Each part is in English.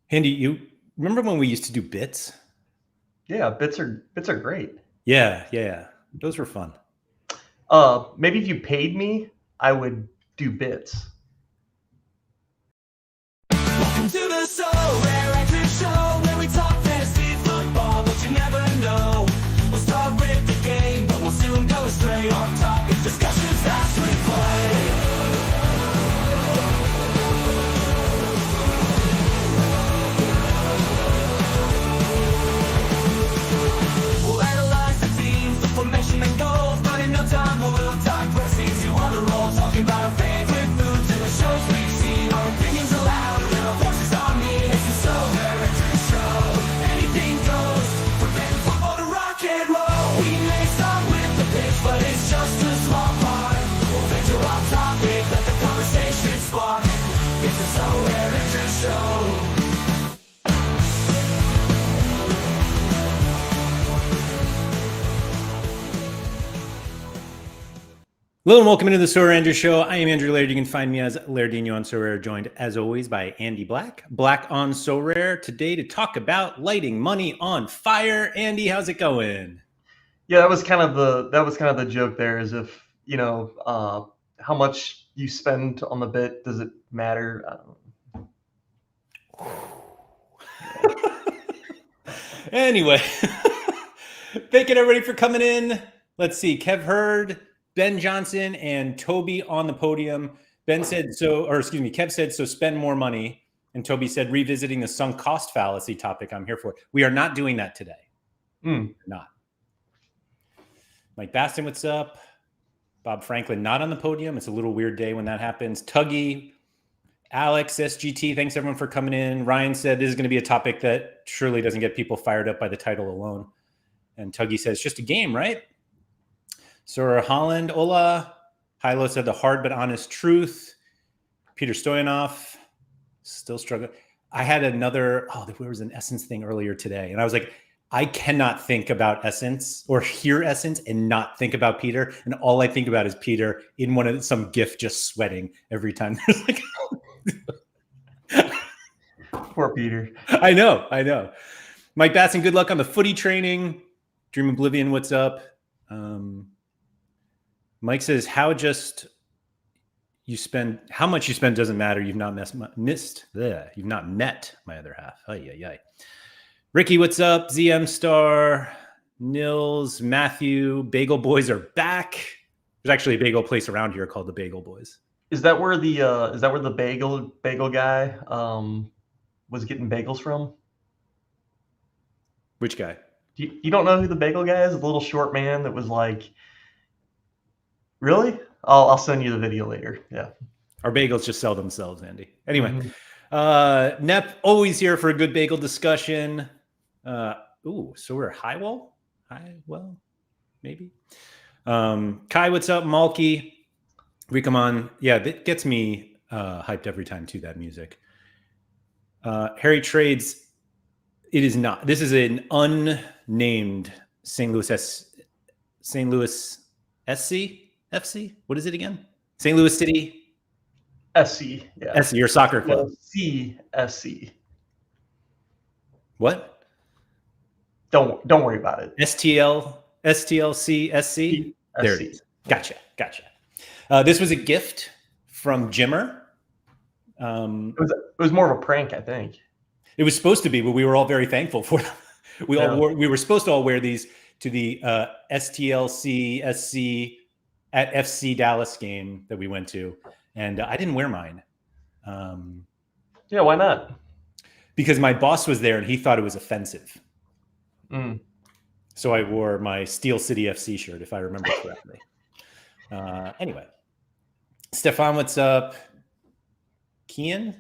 Andy, you remember when we used to do bits? Yeah, bits are great. Yeah. Those were fun. Maybe if you paid me, I would do bits. Welcome to the SorareAndrews show, where we talk fantasy football, but you never know. We'll start with the game, but we'll soon go astray on topic discussions as we play. We'll analyze the teams, the formation and goals, but in no time we'll digress into other roles, talking about our favorite foods and the shows we've seen, our opinions aloud, and our voices on me. It's the SorareAndrews show. Anything goes, from fantasy football to rock and roll. We may start with the pitch, but it's just a small part. We'll venture off topic, let the conversation spark. It's the SorareAndrews show. Hello and welcome into the SorareAndrews show. I am Andrew Laird. You can find me as Lairdinho on Sorare, joined as always by Andy Black. Black on Sorare today to talk about lighting money on fire. Andy, how's it going? Yeah, that was kind of the joke there. Is if how much you spend on the bit, does it matter? Anyway, thank you everybody for coming in. Let's see, Kev Hurd, Ben Johnson, and Toby on the podium. Kev said, so spend more money. And Toby said, revisiting the sunk cost fallacy topic. I'm here for it. We are not doing that today. Not. Mike Baston, what's up? Bob Franklin, not on the podium. It's a little weird day when that happens. Tuggy, Alex, SGT, thanks everyone for coming in. Ryan said this is going to be a topic that surely doesn't get people fired up by the title alone. And Tuggy says, just a game, right? Sora Holland, hola. Hilo said the hard but honest truth. Peter Stoyanov, still struggling. I had there was an Essence thing earlier today. And I was like, I cannot think about Essence or hear Essence and not think about Peter. And all I think about is Peter in some GIF just sweating every time. There's like, Poor Peter. I know. Mike Batson, good luck on the footy training. Dream Oblivion, what's up? Mike says, how much you spend doesn't matter. You've not you've not met my other half. Ay. Ricky, what's up? ZM Star, Nils, Matthew, Bagel Boys are back. There's actually a bagel place around here called the Bagel Boys. Is that where the bagel guy was getting bagels from? Which guy? You don't know who the bagel guy is? The little short man that was like, really? I'll send you the video later. Yeah. Our bagels just sell themselves, Andy. Anyway, Nep, always here for a good bagel discussion. So we're Highwell? Maybe. Kai, what's up? Malky. We come on. Yeah, that gets me hyped every time too, that music. Harry Trades, it is not. This is an unnamed St. Louis SC? FC? What is it again? St. Louis City? SC, yeah. SC, your soccer club. CSC. What? Don't worry about it. STLC, SC? There it is. Gotcha. This was a gift from Jimmer. It was more of a prank, I think. It was supposed to be, but we were all very thankful for them. We were supposed to all wear these to the STLC SC at FC Dallas game that we went to, and I didn't wear mine. Yeah, why not? Because my boss was there and he thought it was offensive. So I wore my Steel City FC shirt, if I remember correctly. Anyway, Stefan, what's up? Kian?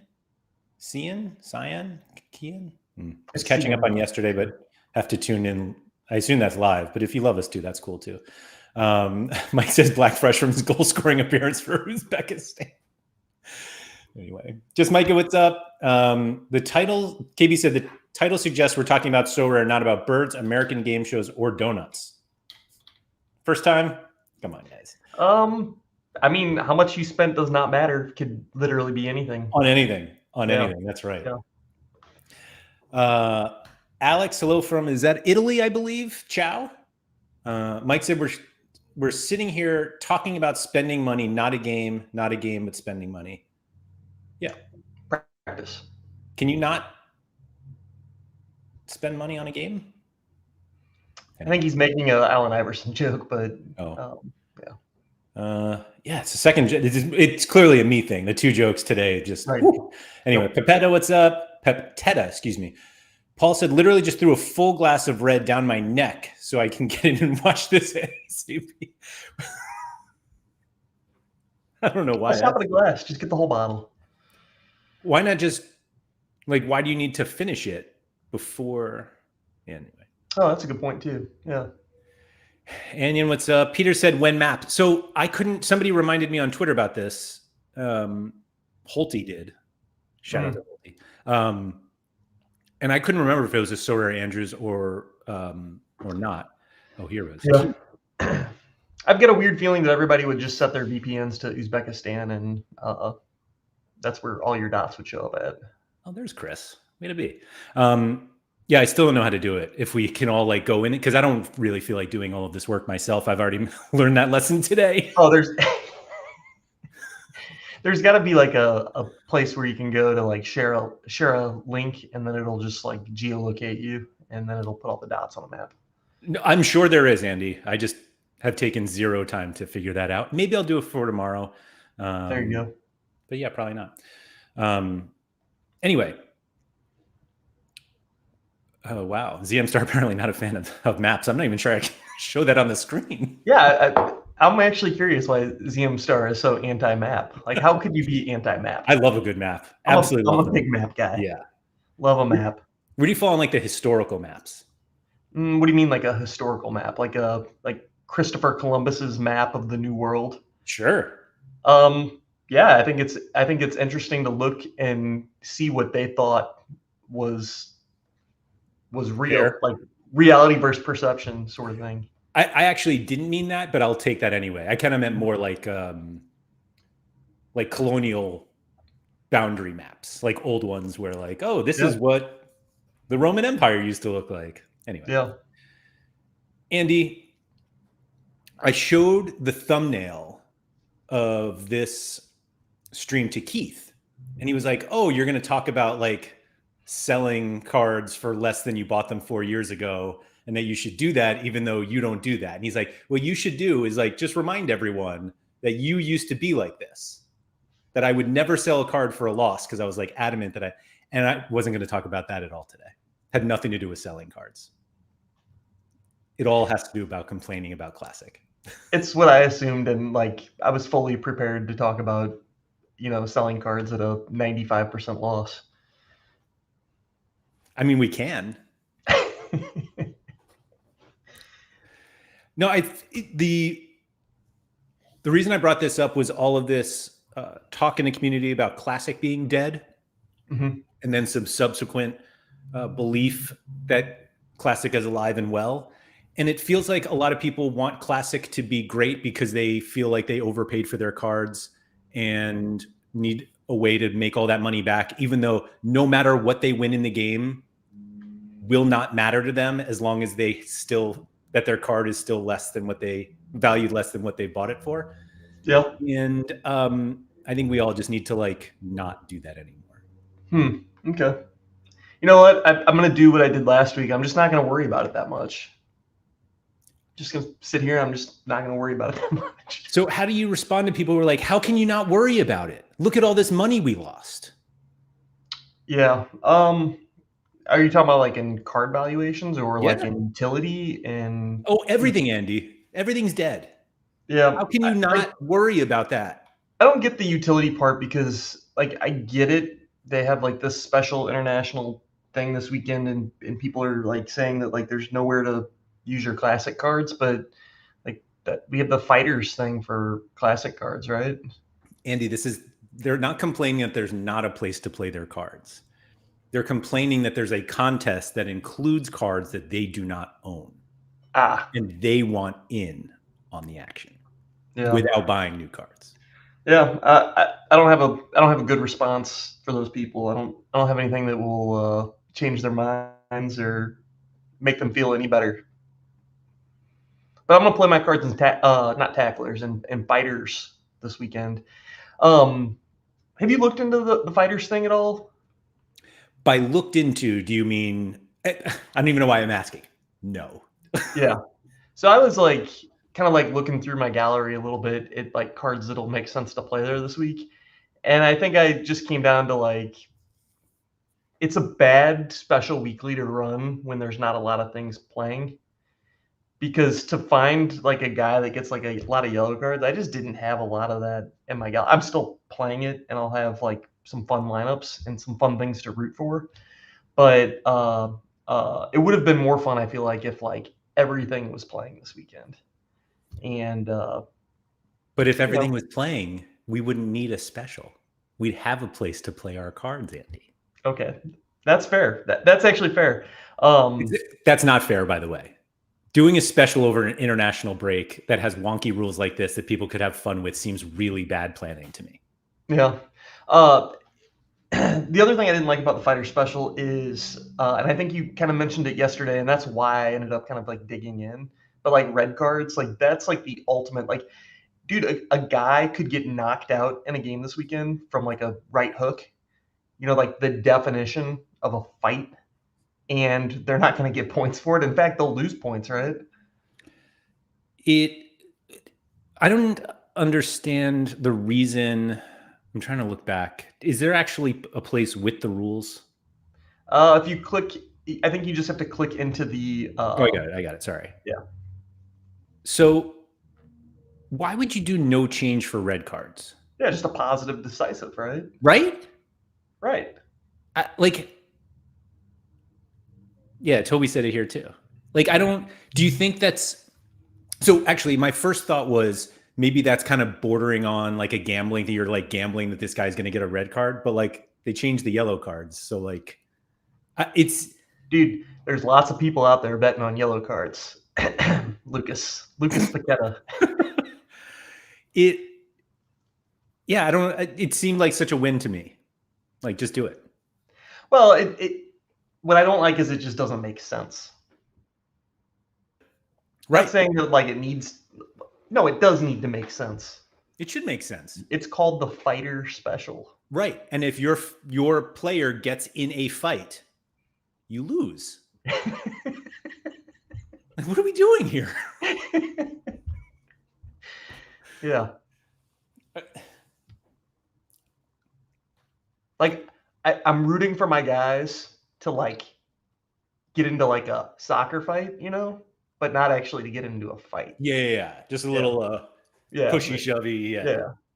Just catching up on yesterday, but have to tune in. I assume that's live, but if you love us too, that's cool too. Mike says Black fresh from his goal scoring appearance for Uzbekistan. Anyway, just Micah, what's up? The title, KB said the title suggests we're talking about Sorare, not about birds, American game shows, or donuts. First time? Come on, guys. I mean, how much you spent does not matter. It could literally be anything. On anything. That's right. Alex, hello from, is that Italy, I believe? Ciao. Mike said we're sitting here talking about spending money, not a game, but spending money. Yeah. Practice. Can you not spend money on a game? I think he's making a Allen Iverson joke, but yeah, it's a second. It's clearly a me thing. The two jokes today, just right. Anyway. Pepetta, what's up? Pepetta, excuse me. Paul said, literally just threw a full glass of red down my neck so I can get in and watch this. Stupid. I don't know why. Stop at a glass. Just get the whole bottle. Why not just why do you need to finish it before? Yeah, anyway. Oh, that's a good point too. Yeah. Anion, what's up? Peter said when map. So I couldn't. Somebody reminded me on Twitter about this. Holty did. Shout out to Holty. And I couldn't remember if it was a SorareAndrews or not. Oh, here it is. Yeah. I've got a weird feeling that everybody would just set their VPNs to Uzbekistan, and that's where all your dots would show up at. Oh, there's Chris. Way to be. Yeah, I still don't know how to do it. If we can all go in it, because I don't really feel like doing all of this work myself. I've already learned that lesson today. Oh, there's got to be a place where you can go to share a link, and then it'll just geolocate you, and then it'll put all the dots on the map. No, I'm sure there is, Andy. I just have taken zero time to figure that out. Maybe I'll do it for tomorrow. There you go. But yeah, probably not. Anyway. Oh, wow. ZM Star apparently not a fan of maps. I'm not even sure I can show that on the screen. Yeah, I'm actually curious why ZM Star is so anti-map. How could you be anti-map? I love a good map. Absolutely I'm love a big map guy. Yeah. Love a map. Where do you fall on the historical maps? What do you mean a historical map? Like Christopher Columbus's map of the New World? Sure. Yeah, I think it's interesting to look and see what they thought was real, reality versus perception sort of thing. I actually didn't mean that, but I'll take that anyway. I kind of meant more like colonial boundary maps, old ones where oh, this is what the Roman Empire used to look like. Anyway. Yeah. Andy, I showed the thumbnail of this stream to Keith, and he was like, oh, you're going to talk about selling cards for less than you bought them 4 years ago, and that you should do that even though you don't do that. And he's like, what you should do is just remind everyone that you used to be like this, that I would never sell a card for a loss, because I was adamant that I wasn't going to talk about that at all today. Had nothing to do with selling cards. It all has to do about complaining about Classic. It's what I assumed, and I was fully prepared to talk about, selling cards at a 95% loss. I mean, we can. No, the reason I brought this up was all of this talk in the community about Classic being dead, and then some subsequent belief that Classic is alive and well. And it feels like a lot of people want Classic to be great because they feel like they overpaid for their cards and need a way to make all that money back, even though no matter what they win in the game will not matter to them, as long as that their card is still less than what they bought it for. Yeah. And I think we all just need to not do that anymore. Okay. You know what? I'm going to do what I did last week. I'm just not going to worry about it that much. Just going to sit here. I'm just not going to worry about it that much. So how do you respond to people who are like, how can you not worry about it? Look at all this money we lost. Yeah. Are you talking about in card valuations or in utility and? Oh, everything, Andy. Everything's dead. Yeah. How can you not worry about that? I don't get the utility part because I get it. They have this special international thing this weekend, and people are saying that there's nowhere to use your Classic cards, but that we have the Fighters thing for Classic cards, right? Andy, they're not complaining that there's not a place to play their cards. They're complaining that there's a contest that includes cards that they do not own. And they want in on the action without buying new cards. Yeah, I don't have a good response for those people. I don't have anything that will change their minds or make them feel any better. But I'm gonna play my cards in not tacklers and fighters this weekend. Have you looked into the fighters thing at all? By looked into, do you mean? I don't even know why I'm asking. No. Yeah. So I was like kind of like looking through my gallery a little bit at like cards that'll make sense to play there this week. And I think I just came down to like it's a bad special weekly to run when there's not a lot of things playing. Because to find like a guy that gets like a lot of yellow cards, I just didn't have a lot of that in my gallery. I'm still playing it and I'll have like some fun lineups and some fun things to root for. But it would have been more fun, I feel like, if like everything was playing this weekend. And but if everything was playing, we wouldn't need a special. We'd have a place to play our cards, Andy. Okay, that's fair. That's actually fair. That's not fair, by the way. Doing a special over an international break that has wonky rules like this that people could have fun with seems really bad planning to me. Yeah. The other thing I didn't like about the fighter special is, and I think you kind of mentioned it yesterday, and that's why I ended up kind of like digging in. But like red cards, like that's like the ultimate. Like, dude, a guy could get knocked out in a game this weekend from like a right hook. You know, like the definition of a fight, and they're not going to get points for it. In fact, they'll lose points, right? I don't understand the reason. I'm trying to look back. Is there actually a place with the rules? If you click, I think you just have to click into the. Oh, I got it. Sorry. Yeah. So, why would you do no change for red cards? Yeah, just a positive decisive, right? Right. Right. Yeah, Toby said it here too. Like, do you think that's, so actually my first thought was maybe that's kind of bordering on like a gambling that you're like gambling that this guy's going to get a red card, but like they changed the yellow cards. So like dude, there's lots of people out there betting on yellow cards. Lucas Paqueta. It seemed like such a win to me. Like, just do it. Well, what I don't like is it just doesn't make sense. Right. I'm not saying that like it needs. No, it does need to make sense. It should make sense. It's called the fighter special. Right. And if your player gets in a fight, you lose. Like, what are we doing here? Yeah. Like I'm rooting for my guys to like get into like a soccer fight, you know, but not actually to get into a fight. Yeah. Just a little pushy shovey.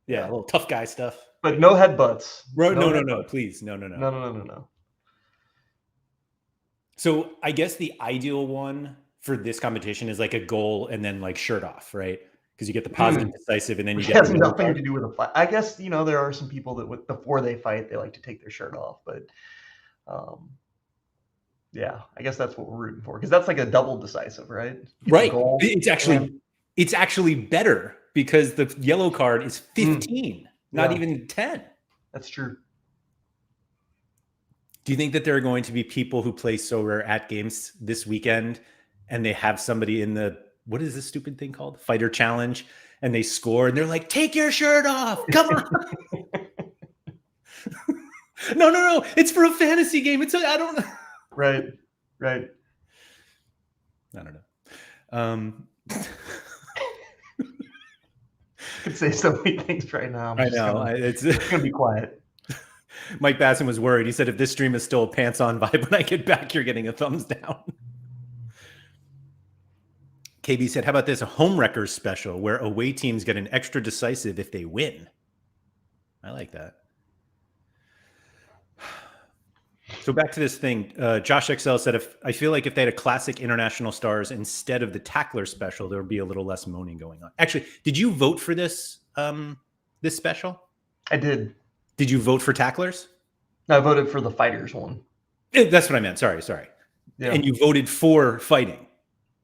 Yeah. A little tough guy stuff. But no headbutts. Bro, no, please. No. So I guess the ideal one for this competition is like a goal and then like shirt off, right? Because you get the positive decisive and then you get has nothing to do with a fight. I guess, you know, there are some people that before they fight, they like to take their shirt off, but yeah, I guess that's what we're rooting for because that's like a double decisive, right? Right. It's actually better because the yellow card is 15, not even 10. That's true. Do you think that there are going to be people who play Sorare at games this weekend and they have somebody in the, what is this stupid thing called? Fighter challenge, and they score and they're like, take your shirt off. Come on. No. It's for a fantasy game. I don't know. Right. I don't know. I could say so many things right now. I know. It's going to be quiet. Mike Basson was worried. He said, if this stream is still a pants-on vibe, when I get back, you're getting a thumbs down. KB said, how about this? A home wreckers special where away teams get an extra decisive if they win. I like that. So back to this thing. Josh XL said, I feel like if they had a classic international stars instead of the tackler special, there would be a little less moaning going on. Actually, did you vote for this this special? I did. Did you vote for tacklers? I voted for the fighters one. That's what I meant. Sorry. Yeah. And you voted for fighting.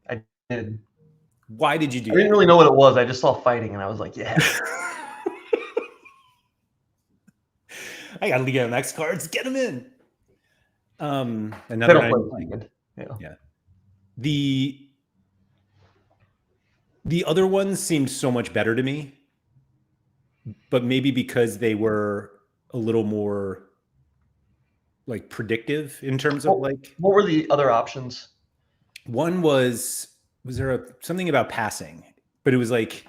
I did. Why did you do that? I didn't really know what it was. I just saw fighting and I was like, yeah. I got to get on next cards. Get them in. Another They night don't of play this playing. weekend. Yeah. Yeah. The other ones seemed so much better to me, but maybe because they were a little more like predictive in terms of like What were the other options? one was there something about passing, but it was like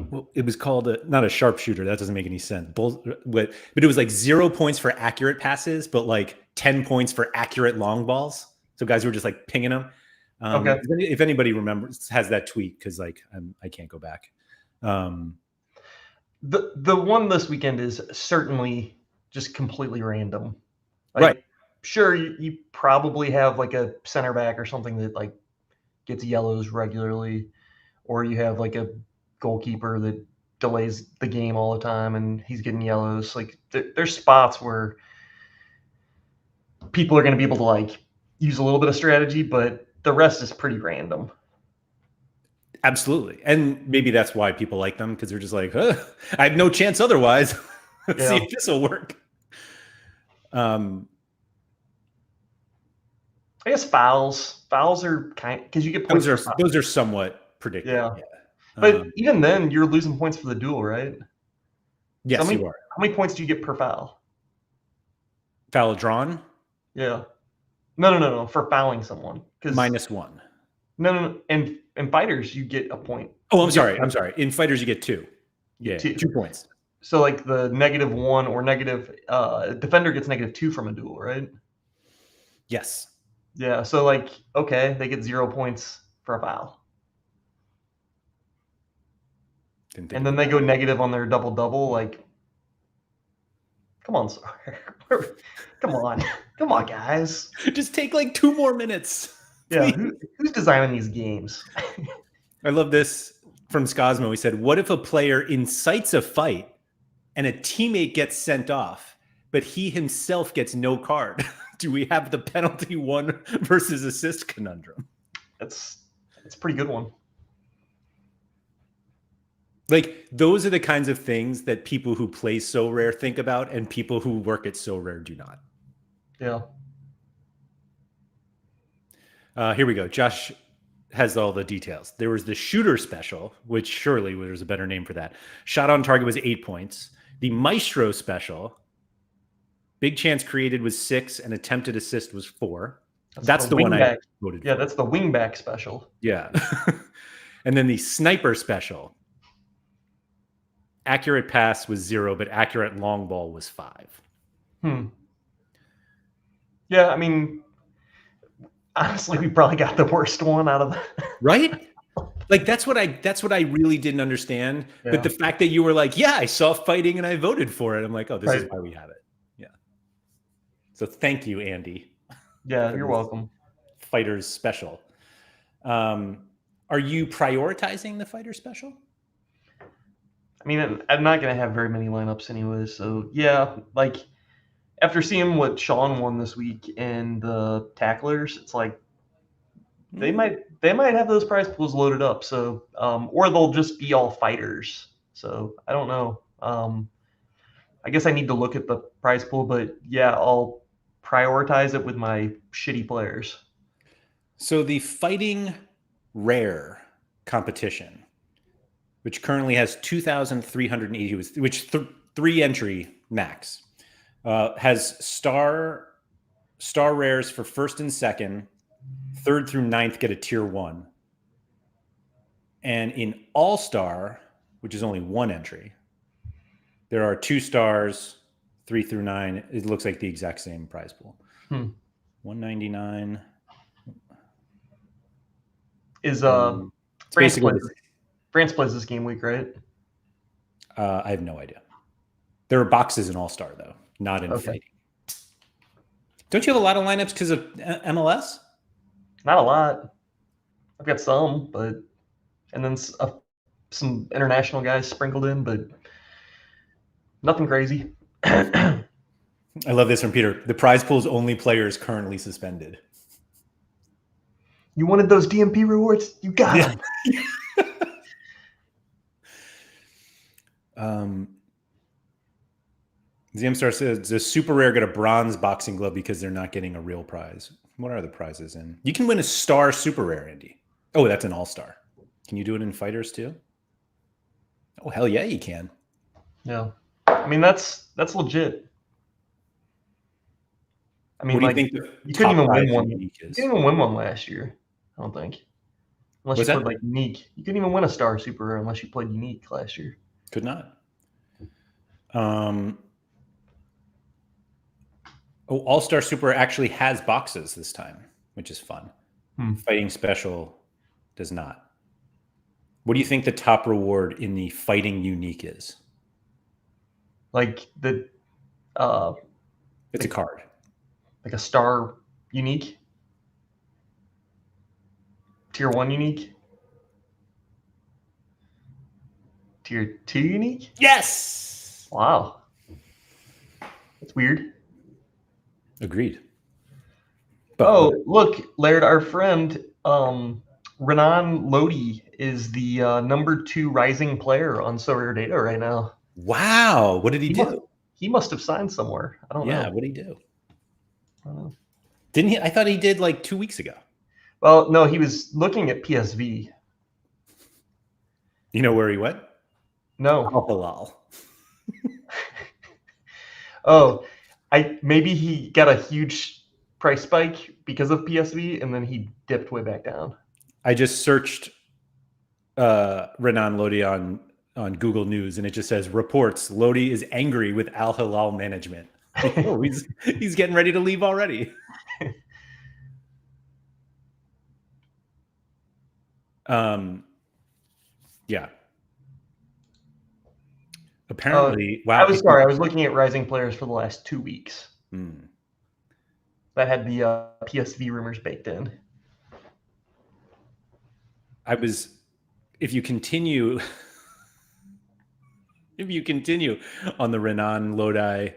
well, it was called not a sharpshooter. That doesn't make any sense. But it was like 0 points for accurate passes, but like 10 points for accurate long balls. So guys were just like pinging them. Okay. If anybody remembers, has that tweet, because like I can't go back. The one this weekend is certainly just completely random. Like, Right. Sure, you probably have like a center back or something that like gets yellows regularly, or you have like a goalkeeper that delays the game all the time and he's getting yellows. Like there's spots where people are going to be able to like use a little bit of strategy, but the rest is pretty random. Absolutely. And maybe that's why people like them, because they're just like, huh, I have no chance otherwise. Let's see if this will work. I guess fouls are kind because you get points. Those are somewhat predictable. Yeah. But even then, you're losing points for the duel, right? Yes, so you are. How many points do you get per foul? Foul drawn? Yeah. No. For fouling someone. -1. No. In fighters, you get a point. Oh, I'm sorry. In fighters, you get 2. Yeah, 2 points. So like the -1 or negative defender gets -2 from a duel, right? Yes. Yeah. So like, okay, they get 0 points for a foul. And then they go negative on their double. Like, come on, Sorare. Come on, guys. Just take like 2 more minutes. Yeah, who's designing these games? I love this from Scosmo. He said, what if a player incites a fight and a teammate gets sent off, but he himself gets no card? Do we have the penalty 1 versus assist conundrum? It's a pretty good one. Like, those are the kinds of things that people who play Sorare think about, and people who work at Sorare do not. Yeah. Here we go. Josh has all the details. There was the shooter special, which surely there's a better name for that. Shot on target was 8 points. The maestro special, big chance created was 6, and attempted assist was 4. That's the one I voted for. Yeah, that's the wingback special. Yeah. And then the sniper special, accurate pass was 0, but accurate long ball was 5. Yeah, I mean, honestly, we probably got the worst one out of the right. Like that's what I really didn't understand. Yeah. But the fact that you were like, yeah, I saw fighting and I voted for it. I'm like, oh, this is why we have it. Yeah. So thank you, Andy. Yeah, you're welcome. Fighters special. Are you prioritizing the fighter special? I mean, I'm not going to have very many lineups anyway. So yeah, like after seeing what Sean won this week in the tacklers, it's like they might have those prize pools loaded up. So or they'll just be all fighters. So I don't know. I guess I need to look at the prize pool, but yeah, I'll prioritize it with my shitty players. So the fighting rare competition, which currently has 2,380, which 3 entry max, has star rares for 1st and 2nd, 3rd through 9th get a tier 1. And in all-star, which is only 1 entry, there are 2 stars, 3 through 9. It looks like the exact same prize pool. 199 is France plays this game week, right? I have no idea. There are boxes in All-Star though, not in fighting. Don't you have a lot of lineups because of MLS? Not a lot. I've got some, and then some international guys sprinkled in, but nothing crazy. I love this from Peter. The prize pool is only players currently suspended. You wanted those DMP rewards? You got them. ZMstar says the super rare get a bronze boxing glove because they're not getting a real prize. What are the prizes in? You can win a star super rare, Andy. Oh, that's an all-star. Can you do it in fighters too? Oh, hell yeah, you can. Yeah. I mean, that's legit. I mean, What do like, you think you couldn't even win one. unique You is? couldn't even win one last year, I don't think. Unless What's you that? played like unique. You couldn't even win a star super rare unless you played unique last year. Could not. Oh, All-Star Super actually has boxes this time, which is fun. Fighting Special does not. What do you think the top reward in the Fighting Unique is? Like the It's a card. like a star unique? Tier 1 unique? Tier 2 unique? Yes! Wow. That's weird. Agreed. But Oh, look, Laird, our friend Renan Lodi is the #2 rising player on Sorare Data right now. wow, what did he do? He must have signed somewhere. I don't know. Yeah, what did he do? I don't know. Didn't he? I thought he did like 2 weeks ago. Well, no, he was looking at PSV. You know where he went? No. Al Hilal. Oh, maybe he got a huge price spike because of PSV, and then he dipped way back down. I just searched Renan Lodi on Google News, and it just says reports Lodi is angry with Al Hilal management. Oh, he's getting ready to leave already. Yeah. Apparently, wow. I was sorry. I was looking at rising players for the last 2 weeks. That had the PSV rumors baked in. If you continue on the Renan Lodi, I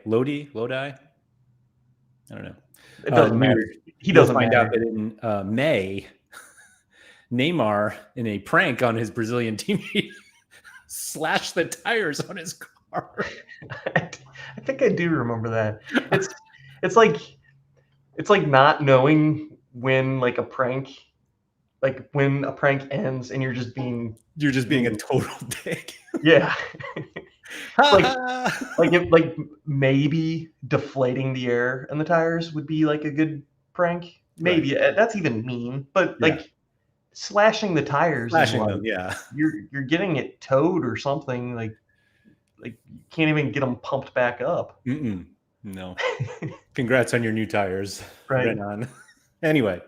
don't know. It doesn't matter. He You'll doesn't find matter. out that in May, Neymar, in a prank on his Brazilian teammate, slashed the tires on his car. I think I do remember that. It's like not knowing when like a prank ends and you're just being a total dick. Yeah. like maybe deflating the air in the tires would be like a good prank. Maybe that's even mean, but like slashing the tires, them, yeah. You're getting it towed or something. Like you can't even get them pumped back up. No. Congrats on your new tires, right? Renan. Anyway,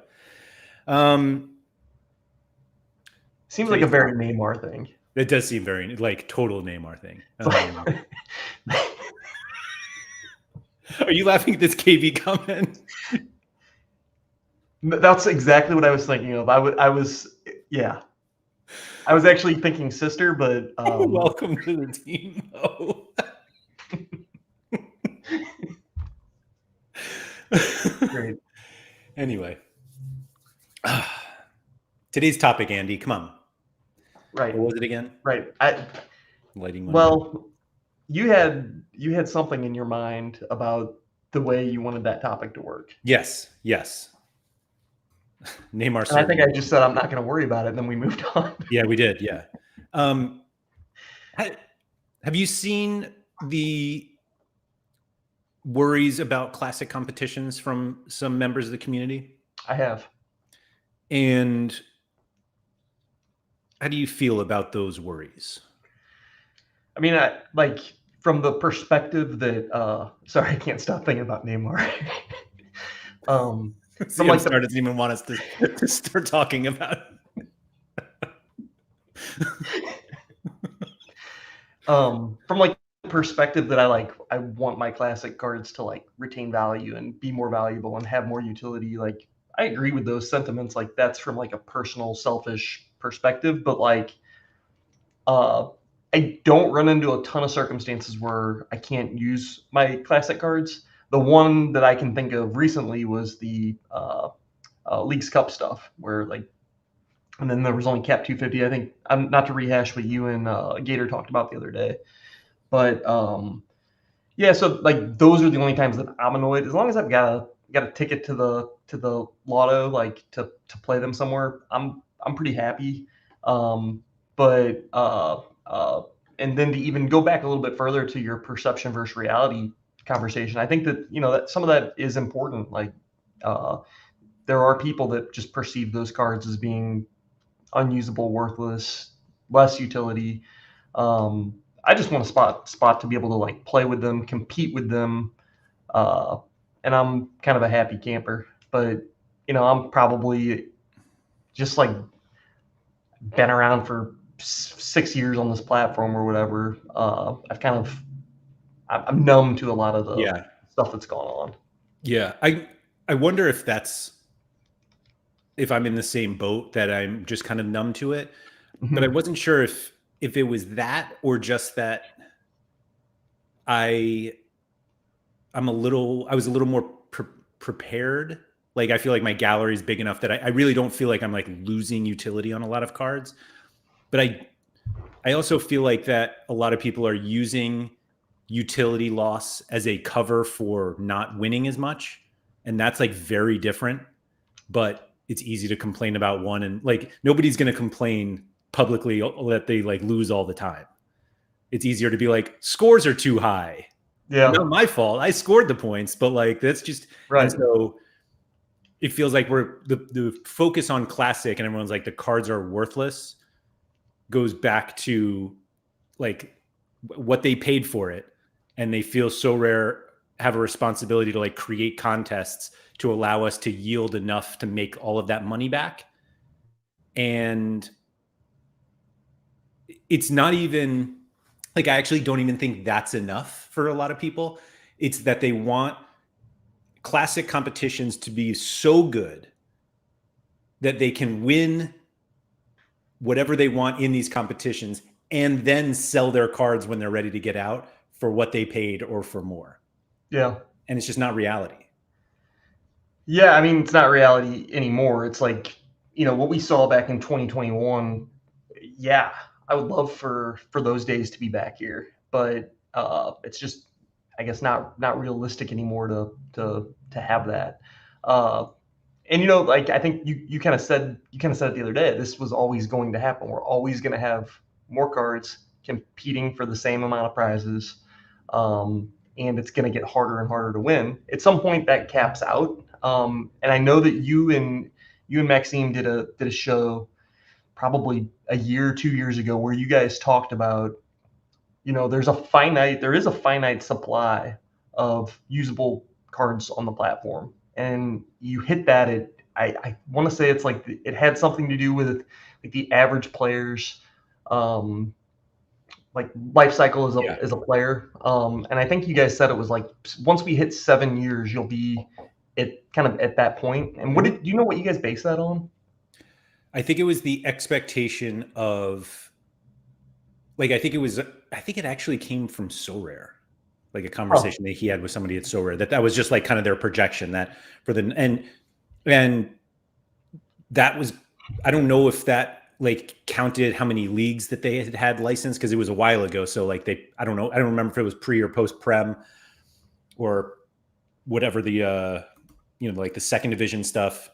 seems like a very Neymar thing. It does seem very like total Neymar thing. Are you laughing at this KB comment? That's exactly what I was thinking of. I was actually thinking sister, but welcome to the team. Oh. Great. Anyway, today's topic, Andy. Come on. Right. What was it again? Right. Lighting. Well, you had something in your mind about the way you wanted that topic to work. Yes. Neymar. And I think I just said I'm not going to worry about it, and then we moved on. Yeah, we did. Yeah. Have you seen the worries about classic competitions from some members of the community? I have. And how do you feel about those worries? I mean, from the perspective that sorry, I can't stop thinking about Neymar. Star doesn't even want us to start talking about from like the perspective that I want my classic cards to like retain value and be more valuable and have more utility. Like I agree with those sentiments. Like that's from like a personal, selfish perspective, but like I don't run into a ton of circumstances where I can't use my classic cards. The one that I can think of recently was the Leagues Cup stuff, where like, and then there was only cap 250. I think I'm not to rehash what you and Gator talked about the other day, but Yeah, so like those are the only times that I'm annoyed. As long as I've got a ticket to the lotto, like to play them somewhere, I'm pretty happy. But and then to even go back a little bit further to your perception versus reality conversation, I think that that some of that is important. Like uh, there are people that just perceive those cards as being unusable, worthless, less utility. I just want a spot to be able to like play with them, compete with them, uh, and I'm kind of a happy camper. But I'm probably just like been around for 6 years on this platform or whatever. I'm numb to a lot of the Yeah. stuff that's gone on. Yeah. I wonder if I'm in the same boat, that I'm just kind of numb to it. But I Mhm. wasn't sure if it was that, or just that I I was a little more prepared. Like, I feel like my gallery is big enough that I really don't feel like I'm like losing utility on a lot of cards. But I also feel like that a lot of people are using utility loss as a cover for not winning as much. And that's like very different. But it's easy to complain about one, and like nobody's going to complain publicly that they like lose all the time. It's easier to be like, scores are too high. Yeah, Not my fault. I scored the points, but like that's just. And right. so it feels like we're the focus on classic, and everyone's like the cards are worthless, goes back to like what they paid for it, and they feel Sorare have a responsibility to like create contests to allow us to yield enough to make all of that money back. And it's not even like, I actually don't even think that's enough for a lot of people. It's that they want classic competitions to be so good that they can win whatever they want in these competitions and then sell their cards when they're ready to get out for what they paid or for more. Yeah. And it's just not reality. Yeah, I mean, it's not reality anymore. It's like, what we saw back in 2021. Yeah, I would love for those days to be back here, but it's just, I guess, not realistic anymore to have that. Uh, and like I think you kind of said it the other day. This was always going to happen. We're always going to have more cards competing for the same amount of prizes, and it's going to get harder and harder to win. At some point, that caps out. And I know that you and Maxime did a show probably a year, 2 years ago, where you guys talked about, there is a finite supply of usable cards on the platform, and you hit that at, I want to say it's like it had something to do with like the average player's um, like life cycle as a Yeah. player. And I think you guys said it was like once we hit 7 years, you'll be kind of at that point. And do you know what you guys base that on? I think it was the expectation of like, I think it actually came from Sorare, like a conversation that he had with somebody at Sorare, that was just like kind of their projection that for the, and that was, I don't know if that like counted how many leagues that they had licensed, because it was a while ago. So like I don't know. I don't remember if it was pre or post prem or whatever the, like the second division stuff.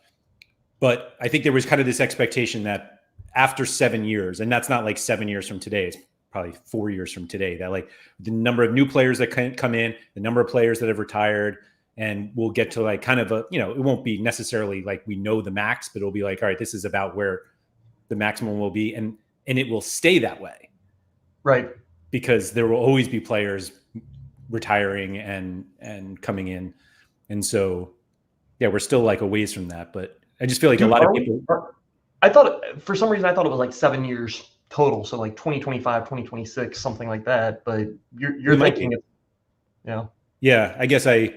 But I think there was kind of this expectation that after 7 years, and that's not like 7 years from today, it's probably 4 years from today, that like the number of new players that can come in, the number of players that have retired, and we'll get to like kind of a, it won't be necessarily like we know the max, but it'll be like, all right, this is about where the maximum will be, and it will stay that way. Right. Because there will always be players retiring and coming in. And so, yeah, we're still like a ways from that, but I just feel like a lot of people. I thought, for some reason, I thought it was like 7 years total. So like 2025, 2026, something like that. But you're thinking it's, Yeah, I guess that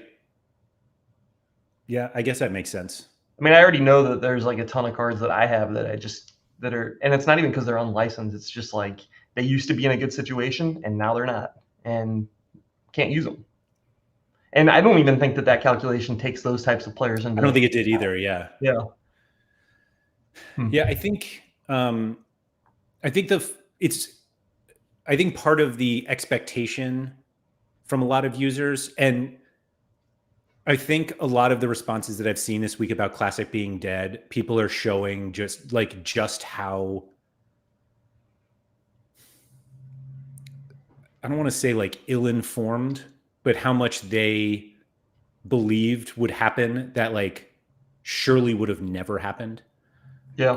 makes sense. I mean, I already know that there's like a ton of cards that I have that are, and it's not even because they're unlicensed. It's just like they used to be in a good situation and now they're not, and can't use them. And I don't even think that calculation takes those types of players into. I don't think it did either. Yeah. Yeah. Yeah, I think I think part of the expectation from a lot of users. And I think a lot of the responses that I've seen this week about Classic being dead, people are showing just how, I don't want to say like ill-informed, but how much they believed would happen that like surely would have never happened. Yeah.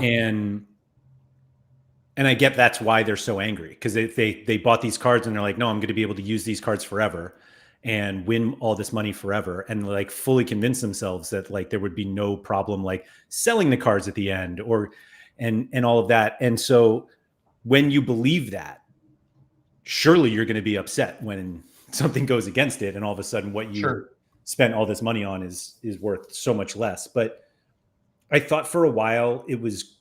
And I get that's why they're so angry, because they bought these cards and they're like, no, I'm going to be able to use these cards forever and win all this money forever, and like fully convince themselves that like there would be no problem like selling the cards at the end or and all of that. And so when you believe that, surely you're going to be upset when something goes against it and all of a sudden what you spent all this money on is worth so much less. But I thought for a while it was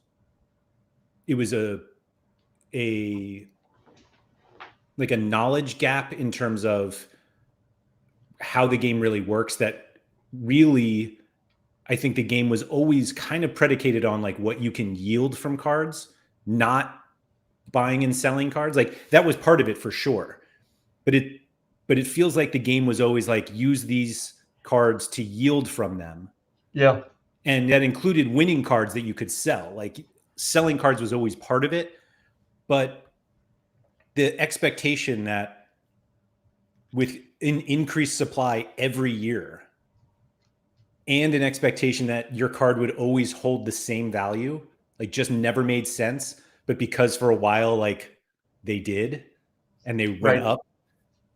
a like a knowledge gap in terms of how the game really works, that really I think the game was always kind of predicated on like what you can yield from cards, not buying and selling cards. Like that was part of it for sure. But it feels like the game was always like use these cards to yield from them. Yeah. And that included winning cards that you could sell. Like selling cards was always part of it. But the expectation that with an increased supply every year and an expectation that your card would always hold the same value, like just never made sense. But because for a while, like they did and they went up,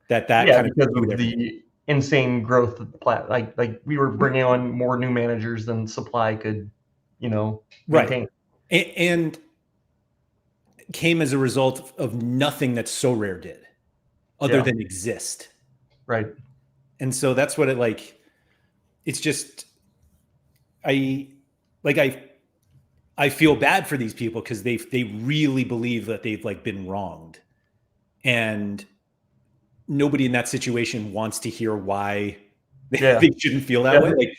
that kind of because of the insane growth of the like we were bringing on more new managers than supply could, maintain. And came as a result of nothing that Sorare did other than exist. Right. And so that's what it like, it's just, I feel bad for these people because they really believe that they've like been wronged, and nobody in that situation wants to hear why they shouldn't feel that way.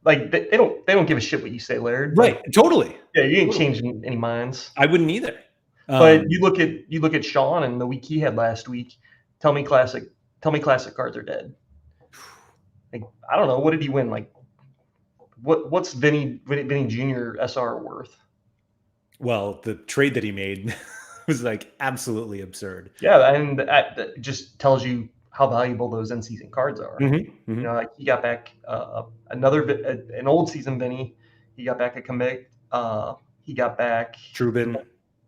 Like they don't give a shit what you say, Laird. Right. Totally. Yeah, you ain't changing any minds. I wouldn't either. But you look at Sean and the week he had last week. Tell me classic cards are dead. Like I don't know, what did he win? Like what's Vinny Jr. SR worth? Well, the trade that he made was like absolutely absurd. Yeah, and that just tells you how valuable those in-season cards are. Mm-hmm, mm-hmm. Like he got back an old season Vinny. He got back a commit. He got back Trubin.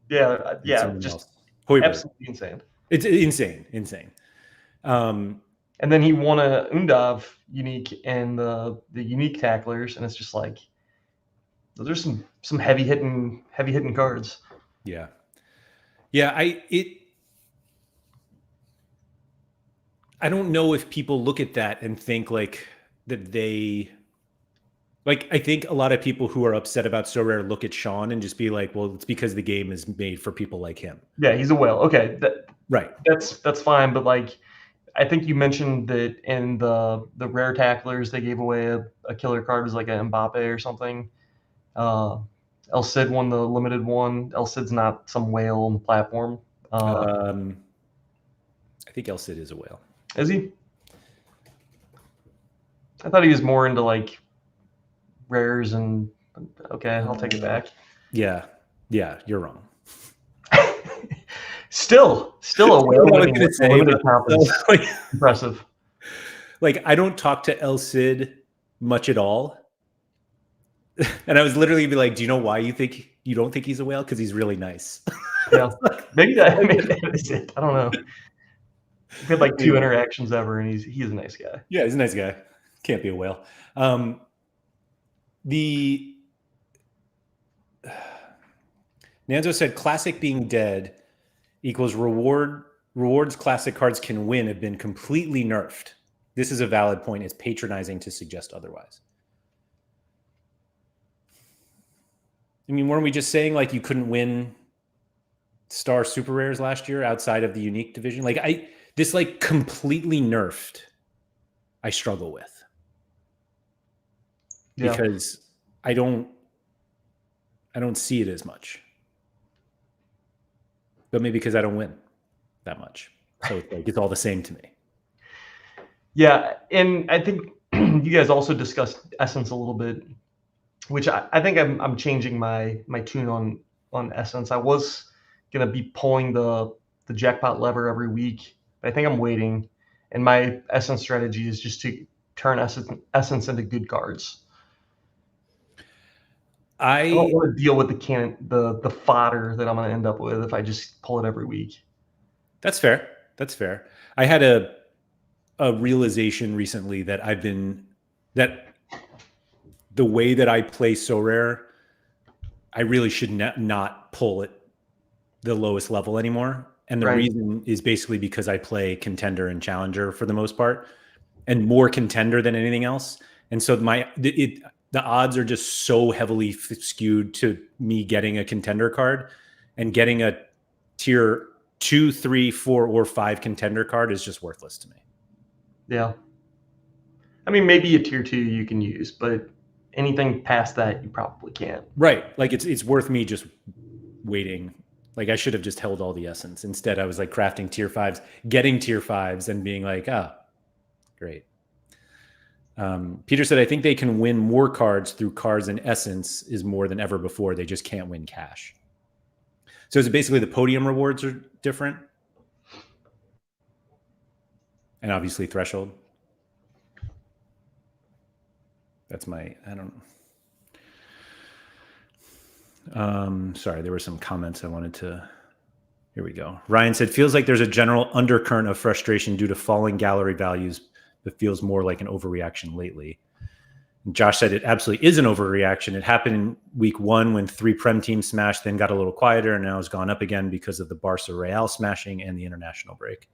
Yeah, just absolutely insane. It's insane. And then he won a Undav unique and the unique tacklers, and it's just like those are some heavy hitting cards. Yeah. I don't know if people look at that and think like that they like, I think a lot of people who are upset about Sorare look at Sean and just be like, well, it's because the game is made for people like him. Yeah, he's a whale. Okay. Right. That's fine. But like, I think you mentioned that in the rare tacklers, they gave away a killer card, was like an Mbappe or something. El Cid won the limited one. El Cid's not some whale on the platform. I think El Cid is a whale. Is he? I thought he was more into like rares and okay, I'll take it back. Yeah, you're wrong. Still a whale. Like, impressive. Like I don't talk to El Cid much at all. And I was literally be like, do you know why you don't think he's a whale? Because he's really nice. Yeah. Maybe that is it. I don't know. We had like 2 interactions ever, and he's a nice guy. Yeah, he's a nice guy. Can't be a whale. Nanzo said classic being dead equals rewards classic cards can win have been completely nerfed. This is a valid point. It's patronizing to suggest otherwise. I mean, weren't we just saying like you couldn't win Star Super Rares last year outside of the unique division? Like this like completely nerfed, I struggle with. Yeah. Because I don't see it as much. But maybe because I don't win that much. So it's like it's all the same to me. Yeah, and I think you guys also discussed Essence a little bit, which I think I'm changing my tune on Essence. I was gonna be pulling the jackpot lever every week, but I think I'm waiting. And my Essence strategy is just to turn Essence into good cards. I don't want to deal with the fodder that I'm gonna end up with if I just pull it every week. That's fair. That's fair. I had a realization recently that that the way that I play Sorare, I really should not pull at the lowest level anymore. And the Right. reason is basically because I play contender and challenger for the most part, and more contender than anything else. And so the odds are just so heavily skewed to me getting a contender card, and getting a tier 2, 3, 4, or 5 contender card is just worthless to me. Yeah. I mean, maybe a tier 2 you can use, but anything past that you probably can't. Right. Like it's worth me just waiting. Like I should have just held all the essence. Instead, I was like crafting tier 5s, getting tier 5s, and being like, oh, great. Peter said, I think they can win more cards through cards and essence is more than ever before. They just can't win cash. So is it basically the podium rewards are different? And obviously threshold. That's my, I don't sorry, there were some comments I wanted to, here we go. Ryan said, feels like there's a general undercurrent of frustration due to falling gallery values, but feels more like an overreaction lately. And Josh said it absolutely is an overreaction. It happened in week 1 when 3 Prem teams smashed, then got a little quieter, and now has gone up again because of the Barca Real smashing and the international break.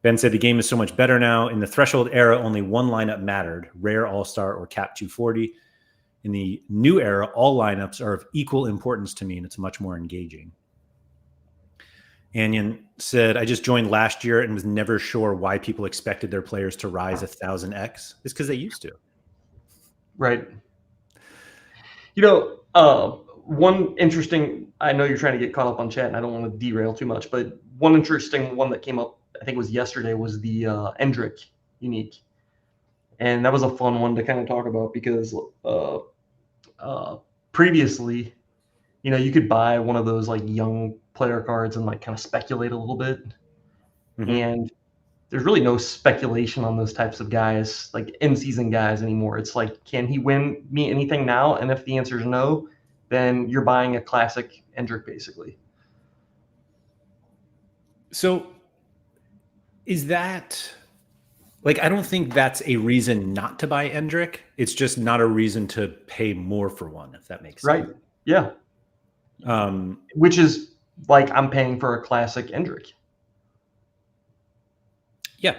Ben said the game is so much better now. In the threshold era, only one lineup mattered, rare, all-star, or cap 240. In the new era, all lineups are of equal importance to me, and it's much more engaging. Anyan said, I just joined last year and was never sure why people expected their players to rise 1,000x. It's because they used to. Right. You know, one interesting, I know you're trying to get caught up on chat and I don't want to derail too much, but one interesting one that came up, I think it was yesterday, was the Endrick unique. And that was a fun one to kind of talk about because previously, you know, you could buy one of those like young player cards and like kind of speculate a little bit. Mhm. And there's really no speculation on those types of guys, like in-season guys anymore. It's like, can he win me anything now? And if the answer is no, then you're buying a classic Endrick, basically. So is that, like, I don't think that's a reason not to buy Endrick. It's just not a reason to pay more for one, if that makes sense. Right. Yeah. Which is like I'm paying for a classic Endrick. Yeah.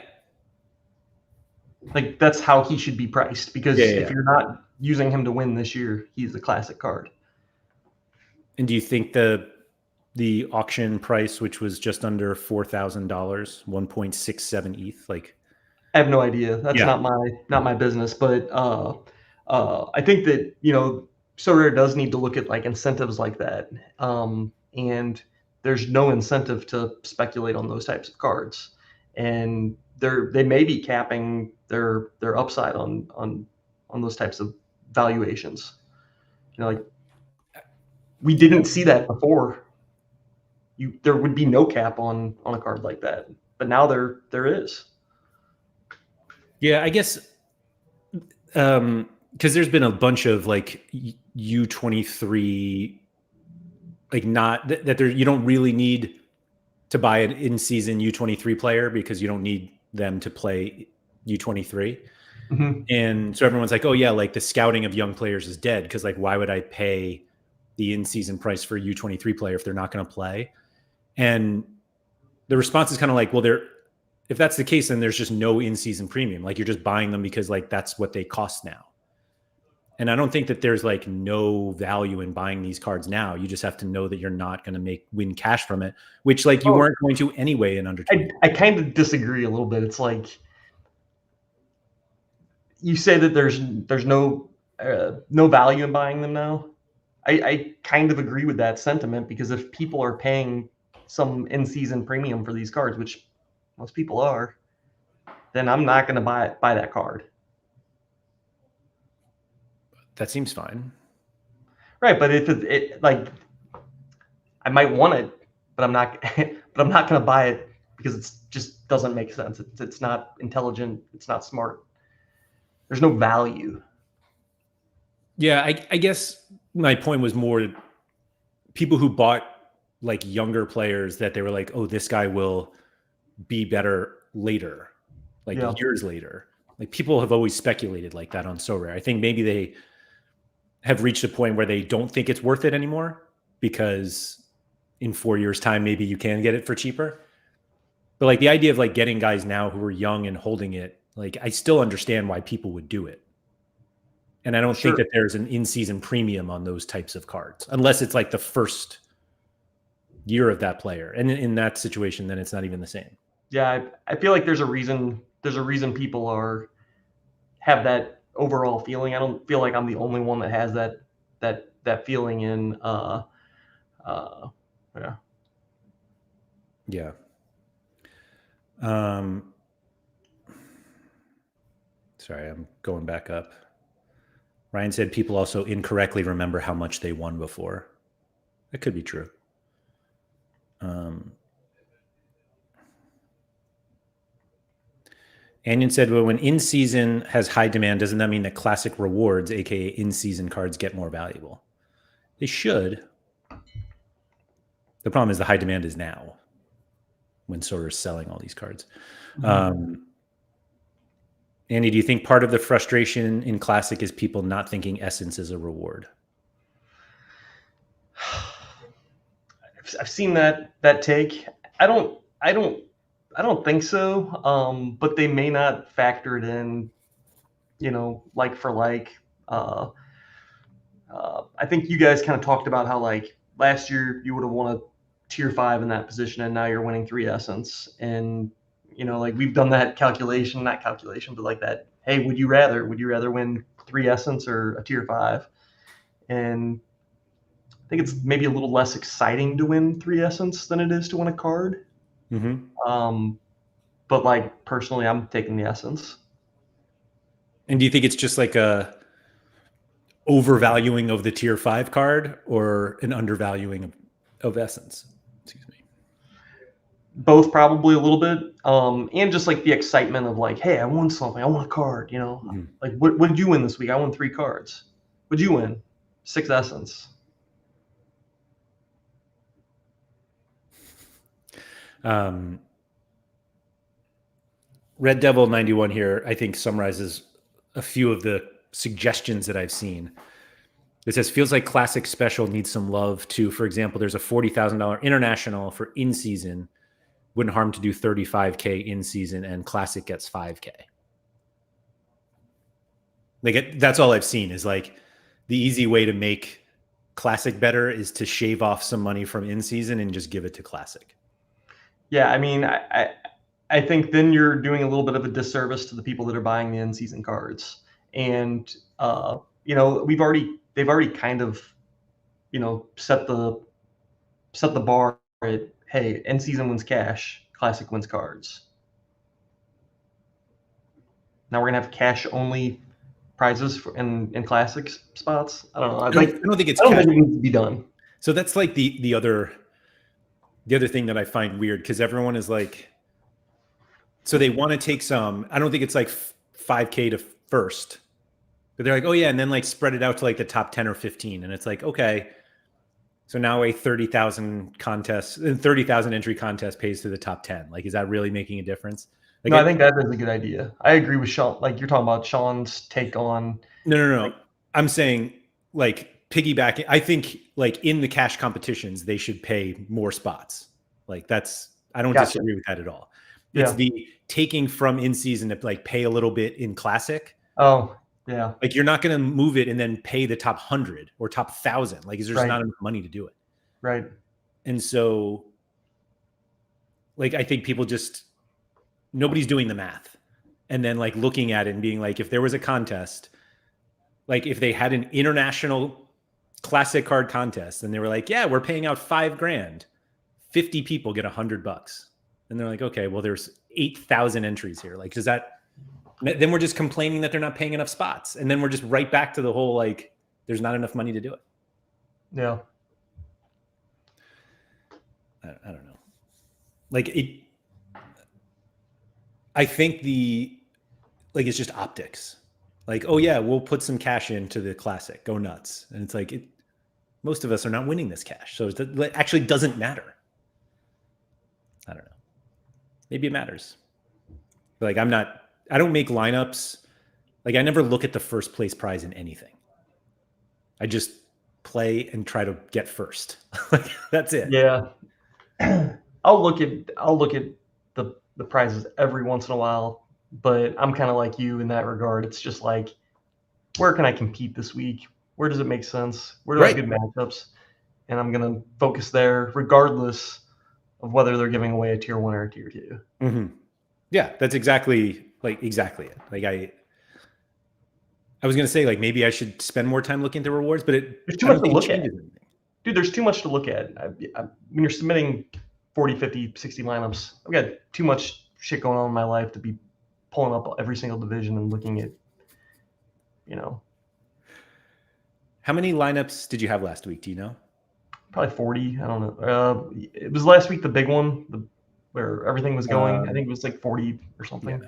Like that's how he should be priced, because Yeah. if you're not using him to win this year, he's a classic card. And do you think the auction price, which was just under $4,000, 1.67 ETH, like, I have no idea. That's Yeah. not my business. But I think that, you know, Sorare does need to look at like incentives like that. And there's no incentive to speculate on those types of cards. And they may be capping their upside on those types of valuations. You know, like we didn't see that before. There would be no cap on a card like that, but now there is. Yeah, I guess because there's been a bunch of like U23, like not that there, you don't really need to buy an in-season U23 player because you don't need them to play U23. Mm-hmm. And so everyone's like, oh yeah, like the scouting of young players is dead because like why would I pay the in-season price for a U23 player if they're not going to play? And the response is kind of like, well, if that's the case, then there's just no in-season premium. Like you're just buying them because like that's what they cost now. And I don't think that there's like no value in buying these cards now. You just have to know that you're not going to win cash from it, which like you weren't going to anyway in under 20. I kind of disagree a little bit. It's like you say that there's no value in buying them now. I kind of agree with that sentiment, because if people are paying some in-season premium for these cards, which most people are, then I'm not going to buy that card. That seems fine. Right, but if it like, I might want it, but I'm not. But I'm not going to buy it because it just doesn't make sense. It's not intelligent. It's not smart. There's no value. Yeah, I guess my point was more people who bought like younger players that they were like, oh, this guy will be better later, like Yeah. years later. Like people have always speculated like that on Sorare. I think maybe they have reached a point where they don't think it's worth it anymore because in 4 years' time, maybe you can get it for cheaper. But like the idea of like getting guys now who are young and holding it, like I still understand why people would do it. And I don't think that there's an in-season premium on those types of cards, unless it's like the first year of that player. And in that situation, then it's not even the same. Yeah, I feel like there's a reason people have that overall feeling. I don't feel like I'm the only one that has that feeling in yeah. Yeah. Sorry, I'm going back up. Ryan said people also incorrectly remember how much they won before. That could be true. Anion said, well, when in-season has high demand, doesn't that mean that classic rewards, aka in-season cards, get more valuable? They should. The problem is the high demand is now when Sorare is selling all these cards. Andy, do you think part of the frustration in Classic is people not thinking Essence is a reward? I've seen that take. I don't think so. But they may not factor it in, like for like. I think you guys kind of talked about how like last year you would have won a tier 5 in that position, and now you're winning 3 Essence. And like we've done that calculation, not calculation, but like that. Hey, would you rather win 3 Essence or a tier 5? And I think it's maybe a little less exciting to win 3 Essence than it is to win a card. But like personally, I'm taking the Essence. And do you think it's just like a overvaluing of the tier 5 card or an undervaluing of Essence? Excuse me. Both, probably a little bit. And just like the excitement of like, hey, I won something. I won a card, Like what did you win this week? I won 3 cards. What'd you win? 6 Essence. Red Devil 91 here, I think, summarizes a few of the suggestions that I've seen. It says, feels like Classic Special needs some love too. For example, there's a $40,000 international for in-season. Wouldn't harm to do 35K in-season, and Classic gets 5K. Like that's all I've seen is like the easy way to make Classic better is to shave off some money from in-season and just give it to Classic. Yeah, I mean, I think then you're doing a little bit of a disservice to the people that are buying the in-season cards. And they've already kind of set the bar at, hey, in-season wins cash, Classic wins cards. Now we're gonna have cash only prizes in Classic spots. I don't know. I don't think it needs to be done. So that's like the other thing that I find weird, because everyone is like, so they want to take some, I don't think it's like 5K to first, but they're like, oh yeah, and then like spread it out to like the top 10 or 15. And it's like, okay, so now a 30,000 entry contest pays to the top 10. Like, is that really making a difference? Like, no, I think that is a good idea. I agree with Sean. Like you're talking about Sean's take on. No. Like, I'm saying like piggybacking. I think like in the cash competitions, they should pay more spots. Like I don't disagree with that at all. It's the taking from in-season to like pay a little bit in Classic. Oh, yeah. Like you're not going to move it and then pay the top 100 or top 1,000. Like, there's just not enough money to do it. Right. And so like, I think people nobody's doing the math. And then like looking at it and being like, if there was a contest, like if they had an international Classic card contest and they were like, yeah, we're paying out $5,000, 50 people get $100. And they're like, okay, well, there's 8,000 entries here. Like, does that, then we're just complaining that they're not paying enough spots. And then we're just right back to the whole, like, there's not enough money to do it. Yeah. I don't know. Like I think it's just optics. Like, oh yeah, we'll put some cash into the classic, go nuts. And it's like, most of us are not winning this cash. So it actually doesn't matter. I don't know. Maybe it matters. But like, I don't make lineups. Like, I never look at the first place prize in anything. I just play and try to get first. Like, that's it. Yeah. I'll look at the prizes every once in a while, but I'm kind of like you in that regard. It's just like, where can I compete this week? Where does it make sense? Where do I have good matchups? And I'm gonna focus there, regardless of whether they're giving away a tier 1 or a tier 2. Mm-hmm. Yeah, that's exactly it. Like I was gonna say, like, maybe I should spend more time looking at the rewards, but there's too much to look at. Dude, there's too much to look at. When you're submitting 40, 50, 60 lineups, I've got too much shit going on in my life to be pulling up every single division and looking at, How many lineups did you have last week? Do you know? Probably 40. I don't know. It was last week, the big one, where everything was going. I think it was like 40 or something.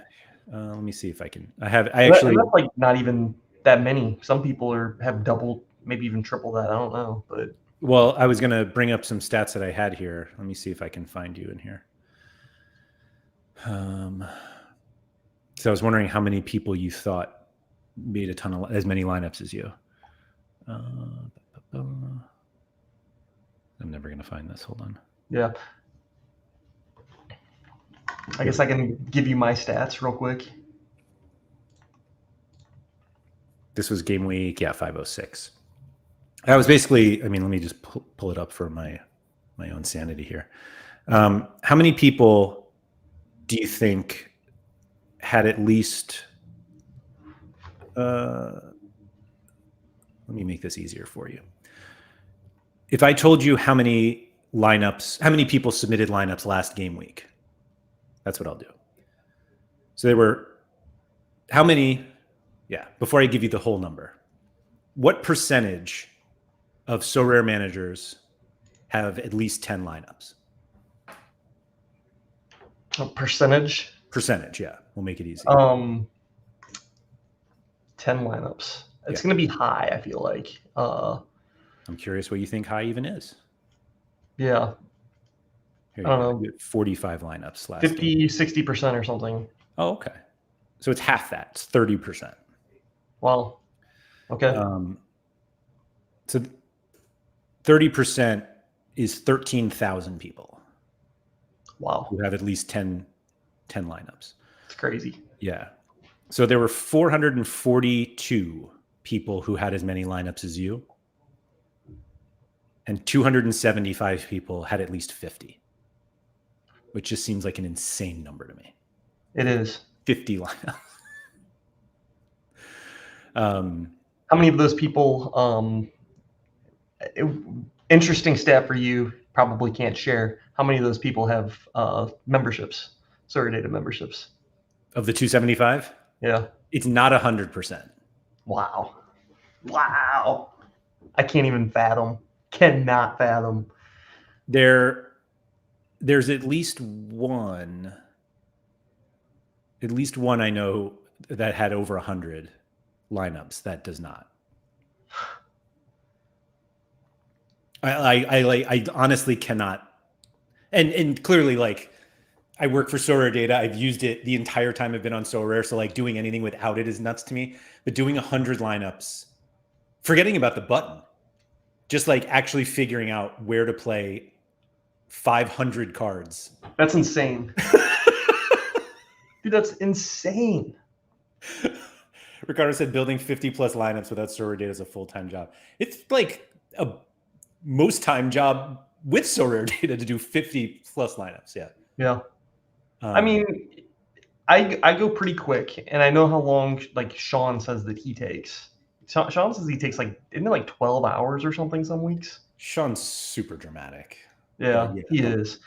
Yeah. Let me see if I can. That's like not even that many. Some people have double, maybe even triple that. I don't know, but. Well, I was going to bring up some stats that I had here. Let me see if I can find you in here. So I was wondering how many people you thought made as many lineups as you. I'm never going to find this. Hold on. Yeah. I guess I can give you my stats real quick. This was game week, 506. That was basically, let me just pull it up for my own sanity here. How many people do you think had at least, let me make this easier for you. If I told you how many people submitted lineups last game week, that's what I'll do. So there were, how many, before I give you the whole number, what percentage of Sorare managers have at least 10 lineups? A percentage? Percentage, yeah. We'll make it easy. 10 lineups. It's going to be high, I feel like. I'm curious what you think high even is. Yeah. Here, I don't know. 45 lineups last 50, game. 60% or something. Oh, okay. So it's half that. It's 30%. Wow. Okay. So 30% is 13,000 people. Wow. Who have at least 10 lineups. It's crazy. Yeah. So there were 442 people who had as many lineups as you. And 275 people had at least 50. Which just seems like an insane number to me. It is. 50 lineups. How many of those people, interesting stat for you, probably can't share. How many of those people have memberships, SorareData memberships? Of the 275? Yeah. It's not 100%. Wow. I can't even fathom. Cannot fathom. There's at least one I know that had over 100 lineups that does not. I honestly cannot. And clearly, like, I work for SorareData. I've used it the entire time I've been on Sorare. So like doing anything without it is nuts to me. But doing 100 lineups, forgetting about the button, just like actually figuring out where to play 500 cards. That's insane. Dude, that's insane. Ricardo said building 50 plus lineups without SorareData is a full-time job. It's like a most time job with SorareData to do 50 plus lineups. Yeah. Yeah. I mean, I go pretty quick, and I know how long like Sean says that he takes. Sean says he takes like, isn't it like 12 hours or something some weeks? Sean's super dramatic. Yeah, he is.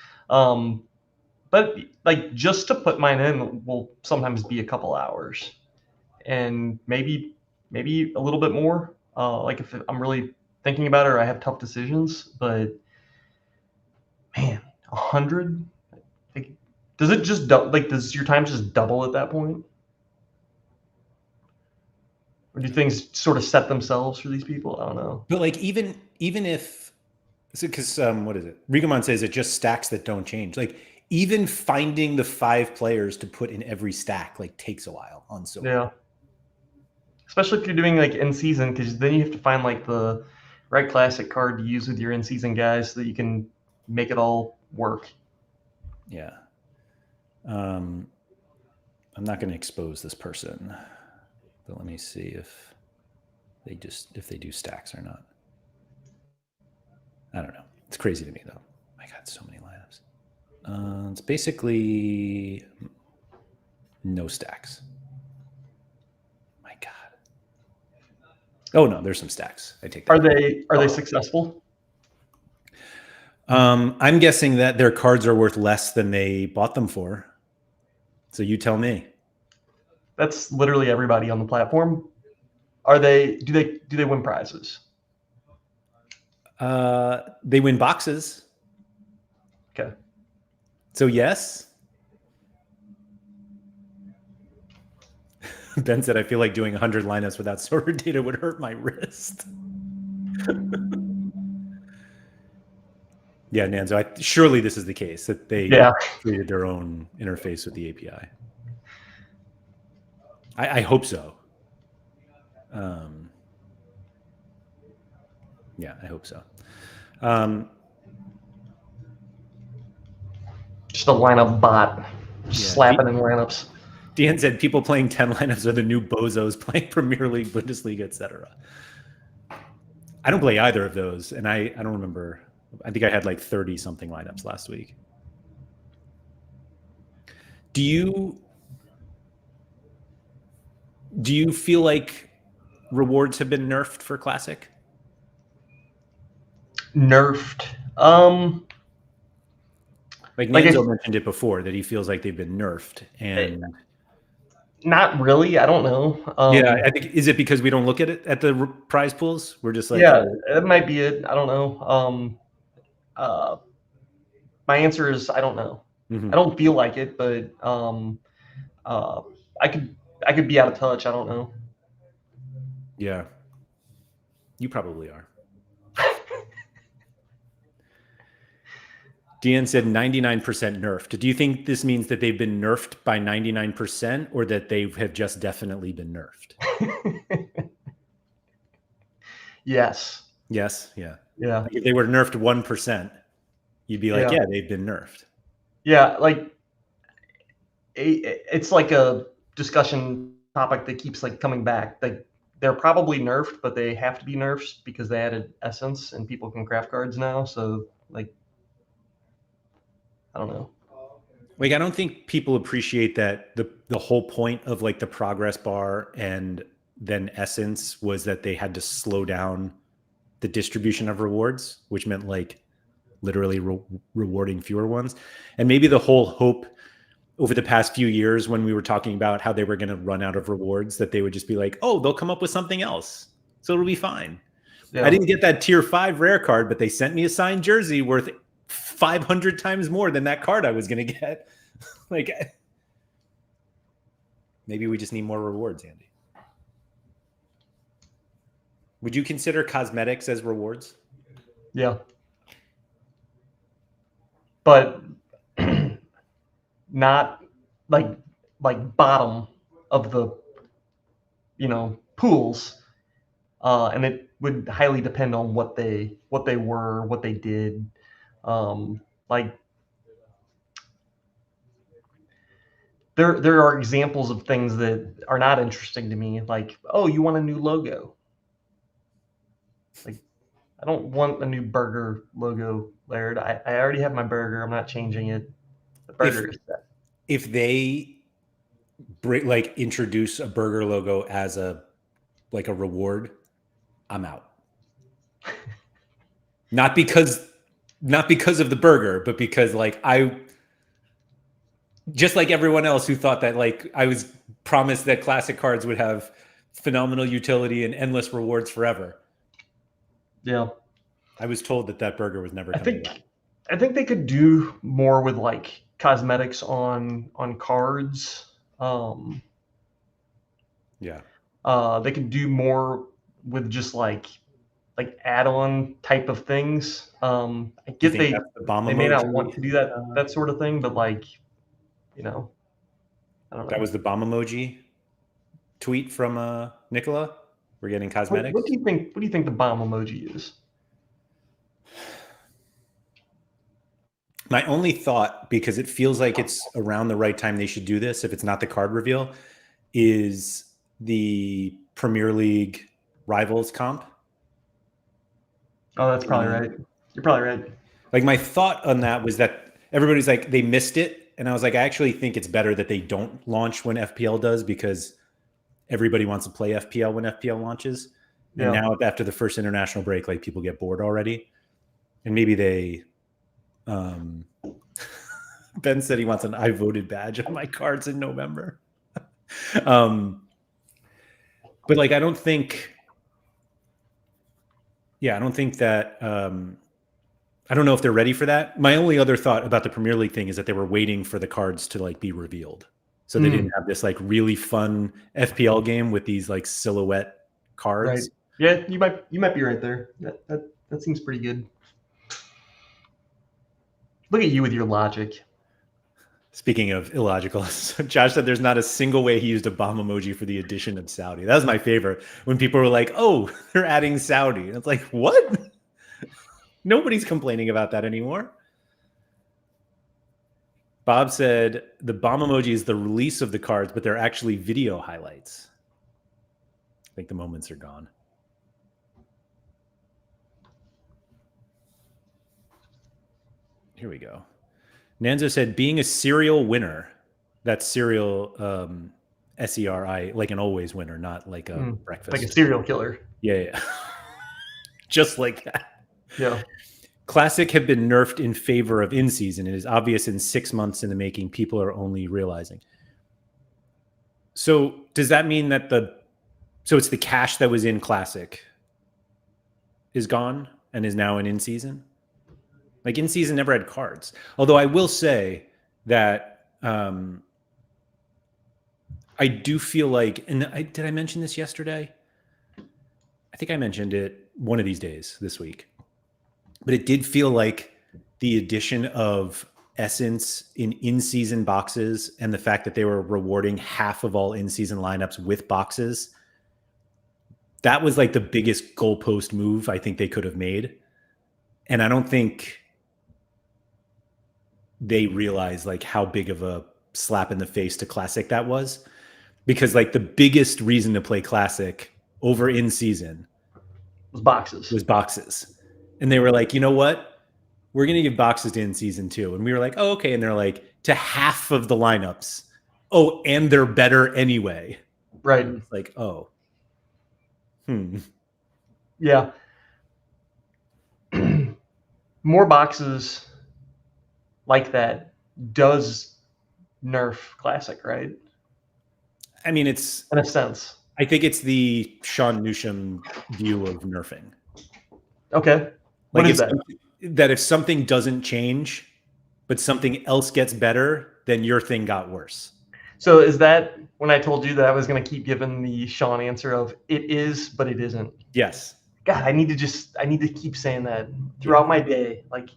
but like just to put mine in will sometimes be a couple hours, and maybe a little bit more. Like if I'm really thinking about it or I have tough decisions, but man, 100. Like, does it just like does your time just double at that point? Or do things sort of set themselves for these people? I don't know. But like even if, because what is it? Rigamon says it just stacks that don't change. Like even finding the 5 players to put in every stack like takes a while on Sorare. Yeah. Especially if you're doing like in season, because then you have to find like the right classic card to use with your in season guys so that you can make it all work. Yeah. I'm not going to expose this person, but let me see if they do stacks or not. I don't know. It's crazy to me though. I got so many lineups. It's basically no stacks. My God. Oh no, there's some stacks. I take that. Are they successful? I'm guessing that their cards are worth less than they bought them for. So you tell me. That's literally everybody on the platform. Do they win prizes? They win boxes. Okay. So yes. Ben said, I feel like doing 100 lineups without Sorare data would hurt my wrist. Yeah, Nanzo, surely this is the case, that they created their own interface with the API. I hope so. Yeah, I hope so. Just a lineup bot. Slapping in lineups. Dan said people playing 10 lineups are the new bozos playing Premier League, Bundesliga, etc. I don't play either of those, and I don't remember. I think I had like 30 something lineups last week. Do you feel like rewards have been nerfed for Classic? Nerfed. Like Nanzo mentioned it before, that he feels like they've been nerfed, and not really. I don't know. Yeah, I think, is it because we don't look at it at the prize pools? We're just like, yeah, it might be it. I don't know. My answer is I don't know. I don't feel like it, but I could be out of touch. I don't know. Yeah, you probably are. Deanne said 99% nerfed. Do you think this means that they've been nerfed by 99% or that they have just definitely been nerfed? Yes. Yes. Yeah. Yeah. Like if they were nerfed 1%, you'd be like, yeah, they've been nerfed. Yeah. Like it's like a discussion topic that keeps like coming back. Like they're probably nerfed, but they have to be nerfed because they added essence and people can craft cards now. So like, I don't know. Like, I don't think people appreciate that the whole point of like the progress bar and then essence was that they had to slow down the distribution of rewards, which meant like literally rewarding fewer ones. And maybe the whole hope over the past few years when we were talking about how they were going to run out of rewards, that they would just be like, oh, they'll come up with something else. So it'll be fine. Yeah. I didn't get that tier 5 rare card, but they sent me a signed jersey worth 500 times more than that card I was going to get. Like, maybe we just need more rewards, Andy. Would you consider cosmetics as rewards? Yeah. But not like bottom of the, pools. And it would highly depend on what they were, what they did. Like there are examples of things that are not interesting to me. Like, oh, you want a new logo? Like, I don't want a new burger logo, Laird. I already have my burger. I'm not changing it. The burger is set. If they introduce a burger logo as a reward, I'm out. Not because of the burger, but because Just like everyone else who thought that, like, I was promised that classic cards would have phenomenal utility and endless rewards forever. Yeah. I was told that that burger was never I coming think back. I think they could do more with like cosmetics on cards. Yeah. They could do more with just like add-on type of things. I Do you get think that's the bomb they may not emoji? want to do that sort of thing, but like, I don't know. That was the bomb emoji tweet from Nicola. We're getting What cosmetics. do you think? What do you think the bomb emoji is? My only thought, because it feels like it's around the right time they should do this, if it's not the card reveal, is the Premier League rivals comp. Oh, that's probably right. You're probably right. Like, my thought on that was that everybody's like, they missed it. And I was like, I actually think it's better that they don't launch when FPL does, because everybody wants to play FPL when FPL launches. And Yeah. now after the first international break, like, people get bored already. And maybe they, Ben said he wants an I voted badge on my cards in November. But like, I don't think that, I don't know if they're ready for that. My only other thought about the Premier League thing is that they were waiting for the cards to like be revealed. So they didn't have this like really fun FPL game with these like silhouette cards. Right. Yeah, you might be right there. That seems pretty good. Look at you with your logic. Speaking of illogical, Josh said there's not a single way he used a bomb emoji for the addition of Saudi. That was my favorite, when people were like, oh, they're adding Saudi. And it's like, what? Nobody's complaining about that anymore. Bob said the bomb emoji is the release of the cards, but they're actually video highlights. I think the moments are gone. Here we go. Nanzo said, being a serial winner. That's serial, SERI, like an always winner, not like a breakfast. Like a serial killer. Yeah. Just like that. Yeah. Classic have been nerfed in favor of in-season. It is obvious in 6 months in the making, people are only realizing. So does that mean that so it's the cash that was in Classic is gone and is now in in-season? Like, in-season never had cards. Although I will say that I do feel like, and did I mention this yesterday? I think I mentioned it one of these days this week. But it did feel like the addition of Essence in-season boxes and the fact that they were rewarding half of all in-season lineups with boxes, that was like the biggest goalpost move I think they could have made. And I don't think they realized like how big of a slap in the face to Classic that was, because like the biggest reason to play Classic over in-season was boxes. And they were like, you know what? We're going to give boxes to in-season too. And we were like, oh, okay. And they're like, to half of the lineups. Oh, and they're better anyway. Right. And it's like, oh. Yeah. More boxes like that does nerf Classic, right? I mean, it's, in a sense. I think it's the Sean Newsham view of nerfing. Okay. What Like, is that? That if something doesn't change, but something else gets better, then your thing got worse. So is that when I told you that I was going to keep giving the Sean answer of it is, but it isn't? Yes. God, I need to keep saying that throughout my day. Like,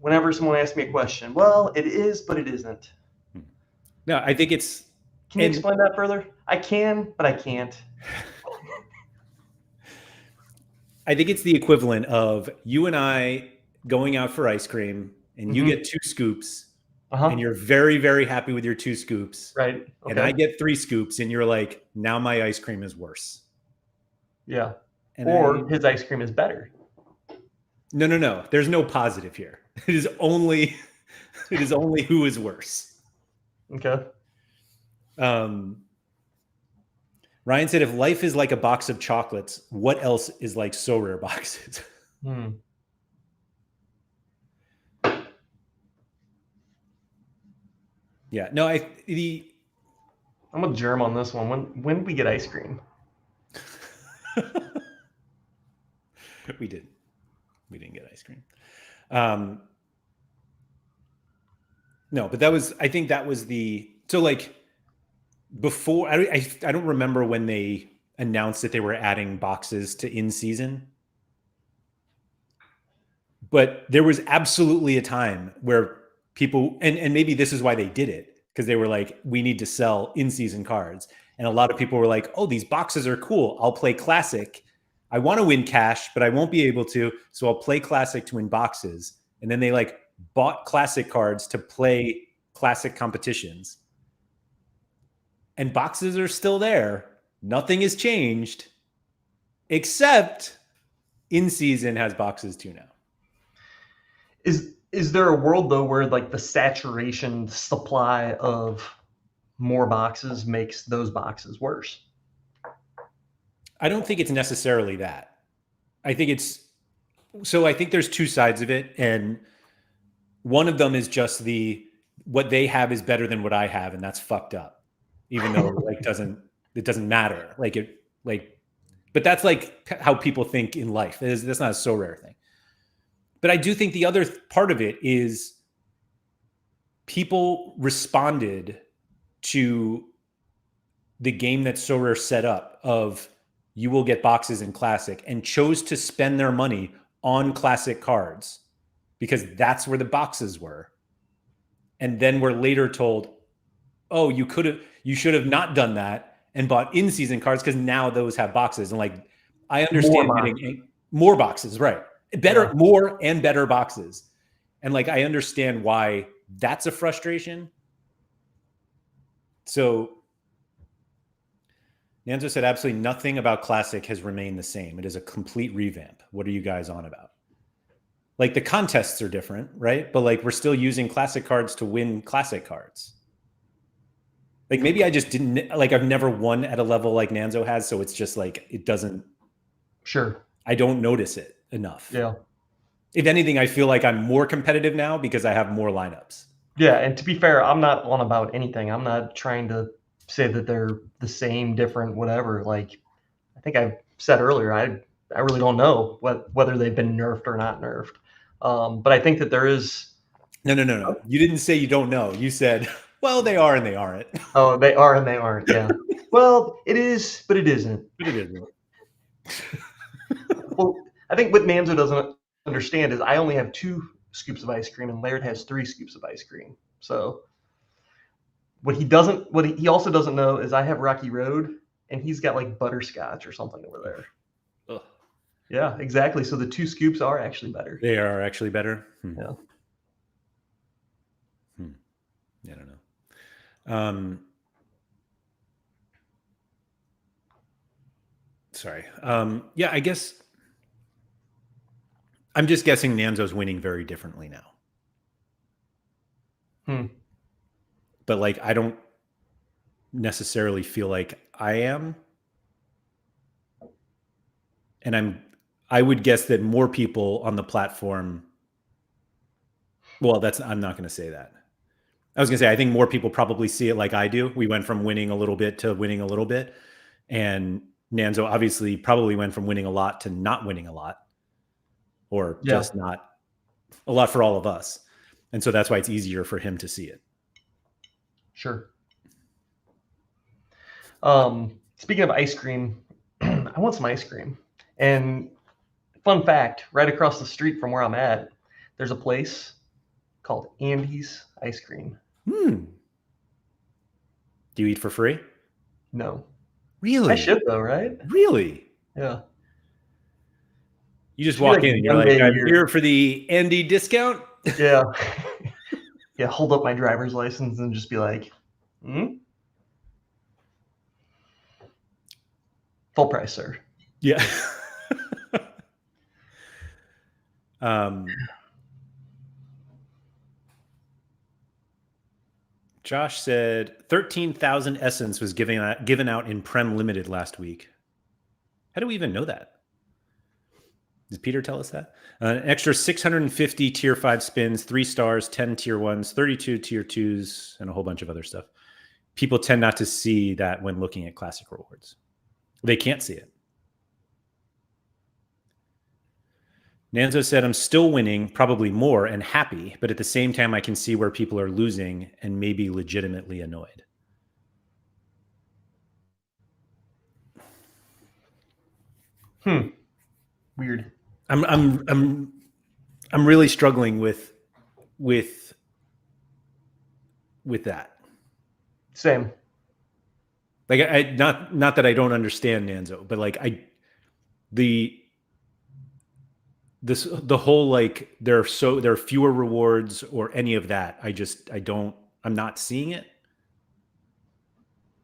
whenever someone asks me a question, well, it is, but it isn't. No, I think it's. Can you explain that further? I can, but I can't. I think it's the equivalent of you and I going out for ice cream, and you get 2 scoops, and you're very, very happy with your 2 scoops. Right. Okay. And I get 3 scoops, and you're like, now my ice cream is worse. Yeah. And or his ice cream is better. No. There's no positive here. It is only who is worse. Okay. Ryan said, if life is like a box of chocolates, what else is like Sorare boxes? Yeah. No, I'm with Germ on this one. When did we get ice cream? we didn't get ice cream. No, but I think that was so like before, I don't remember when they announced that they were adding boxes to in season, but there was absolutely a time where people, and maybe this is why they did it, because they were like, we need to sell in season cards. And a lot of people were like, oh, these boxes are cool. I'll play classic. I want to win cash, but I won't be able to. So I'll play classic to win boxes. And then they like bought classic cards to play classic competitions. And boxes are still there. Nothing has changed, except in season has boxes too now. Is there a world though where like the saturation supply of more boxes makes those boxes worse? I don't think it's necessarily that. I think I think there's two sides of it, and one of them is just what they have is better than what I have, and that's fucked up. Even though it doesn't matter. But that's like how people think in life. That's not a Sorare thing. But I do think the other part of it is people responded to the game that Sorare set up of you will get boxes in classic, and chose to spend their money on classic cards because that's where the boxes were. And then we're later told, oh, you should have not done that and bought in-season cards because now those have boxes. And like, I understand getting more boxes, right? More and better boxes. And like, I understand why that's a frustration. So Nanzo said absolutely nothing about Classic has remained the same. It is a complete revamp. What are you guys on about? Like the contests are different, right? But like we're still using Classic cards to win Classic cards. Like maybe I just didn't, like I've never won at a level like Nanzo has. So it's just like, it doesn't. Sure. I don't notice it enough. Yeah. If anything, I feel like I'm more competitive now because I have more lineups. Yeah. And to be fair, I'm not on about anything. I'm not trying to say that they're the same, different, whatever. Like I think I said earlier, I really don't know whether they've been nerfed or not nerfed. But I think that there is. No. You didn't say you don't know. You said, well, they are and they aren't. Oh, they are and they aren't. Yeah. Well, it is, but it isn't. But it isn't. Well, I think what Nanzo doesn't understand is I only have 2 scoops of ice cream and Laird has 3 scoops of ice cream. So what he also doesn't know is I have Rocky Road and he's got like butterscotch or something over there. Ugh. Yeah, exactly. So the 2 scoops are actually better. They are actually better. Yeah. I don't know. Sorry. Yeah, I guess I'm just guessing Nanzo's winning very differently now. But like, I don't necessarily feel like I am. And I would guess that more people on the platform. Well, I'm not going to say that. I was going to say, I think more people probably see it like I do. We went from winning a little bit to winning a little bit. And Nanzo obviously probably went from winning a lot to not winning a lot. Or just not a lot for all of us. And so that's why it's easier for him to see it. Sure. Speaking of ice cream, I want some ice cream. And fun fact, right across the street from where I'm at, there's a place called Andy's Ice Cream. Do you eat for free? No. Really? I should though, right? Really? Yeah. You just walk in and you're like, I'm here for the Andy discount? Yeah. Yeah, hold up my driver's license and just be like, full price, sir. Yeah. Josh said 13,000 Essence was given out in Prem Limited last week. How do we even know that? Did Peter tell us that? An extra 650 tier 5 spins, 3 stars, 10 tier 1s, 32 tier 2s, and a whole bunch of other stuff. People tend not to see that when looking at classic rewards. They can't see it. Nanzo said, I'm still winning, probably more, and happy, but at the same time, I can see where people are losing and maybe legitimately annoyed. Weird. I'm really struggling with that. Same. Like I not that I don't understand Nanzo, but like the whole like there are fewer rewards or any of that. I'm not seeing it.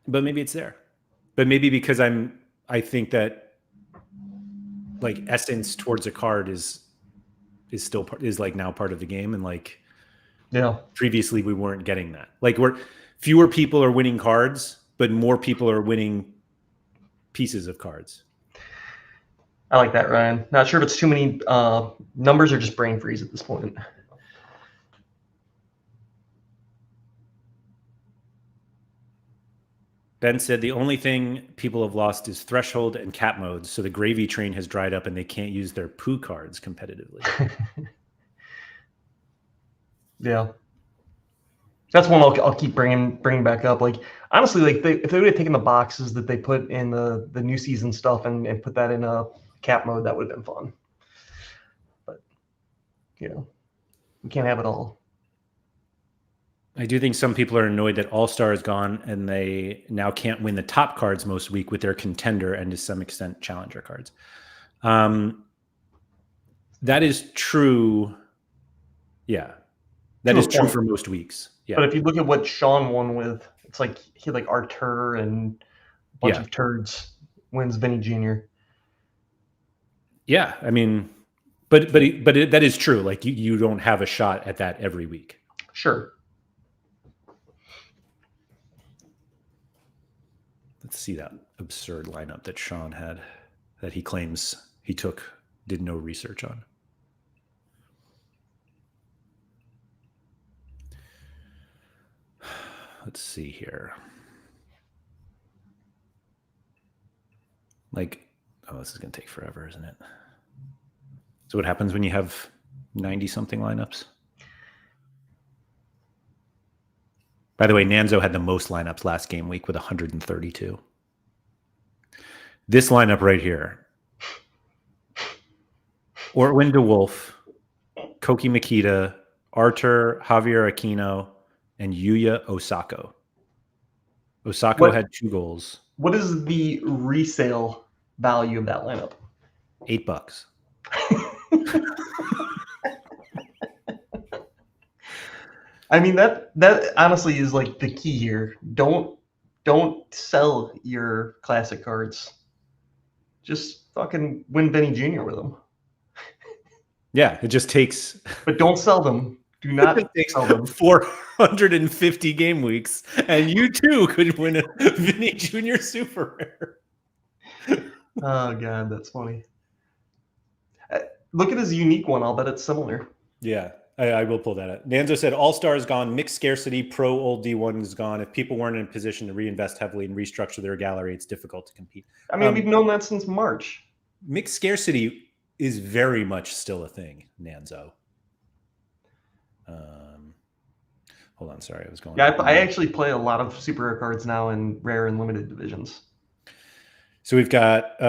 But maybe it's there. But maybe because I think that like essence towards a card is like now part of the game, and like previously we weren't getting that. Like fewer people are winning cards, but more people are winning pieces of cards. I like that, Ryan. Not sure if it's too many numbers or just brain freeze at this point. Ben said the only thing people have lost is threshold and cap modes, so the gravy train has dried up and they can't use their poo cards competitively. Yeah, that's one I'll keep bringing back up. Like honestly, like if they would have taken the boxes that they put in the new season stuff and put that in a cap mode, that would have been fun. But you know, we can't have it all. I do think some people are annoyed that All-Star is gone and they now can't win the top cards most week with their contender and to some extent challenger cards. That is true. Yeah. That is true for most weeks. Yeah. But if you look at what Sean won with, it's like he had like Artur and a bunch of turds wins Vinny Jr. Yeah. I mean, but that is true. Like you don't have a shot at that every week. Sure. Let's see that absurd lineup that Sean had that he claims he did no research on. Let's see here. Like, this is going to take forever, isn't it? So what happens when you have 90-something lineups? By the way, Nanzo had the most lineups last game week with 132. This lineup right here. Ortwin DeWolf, Koki Makita, Artur, Javier Aquino, and Yuya Osako. Osako had 2 goals. What is the resale value of that lineup? $8. I mean that honestly is like the key here. Don't sell your classic cards. Just fucking win Benny Jr. with them. Yeah, it just takes. But don't sell them. Do not sell them. 450 game weeks, and you too could win a Vinny Jr. Super Rare. Oh god, that's funny. Look at his unique one. I'll bet it's similar. Yeah. I will pull that up. Nanzo said All-Star is gone, mixed scarcity, pro old D1 is gone. If people weren't in a position to reinvest heavily and restructure their gallery, it's difficult to compete. I mean, we've known that since March. Mixed scarcity is very much still a thing, Nanzo. Hold on, sorry, I was going. Yeah, I actually play a lot of super rare cards now in rare and limited divisions. So we've got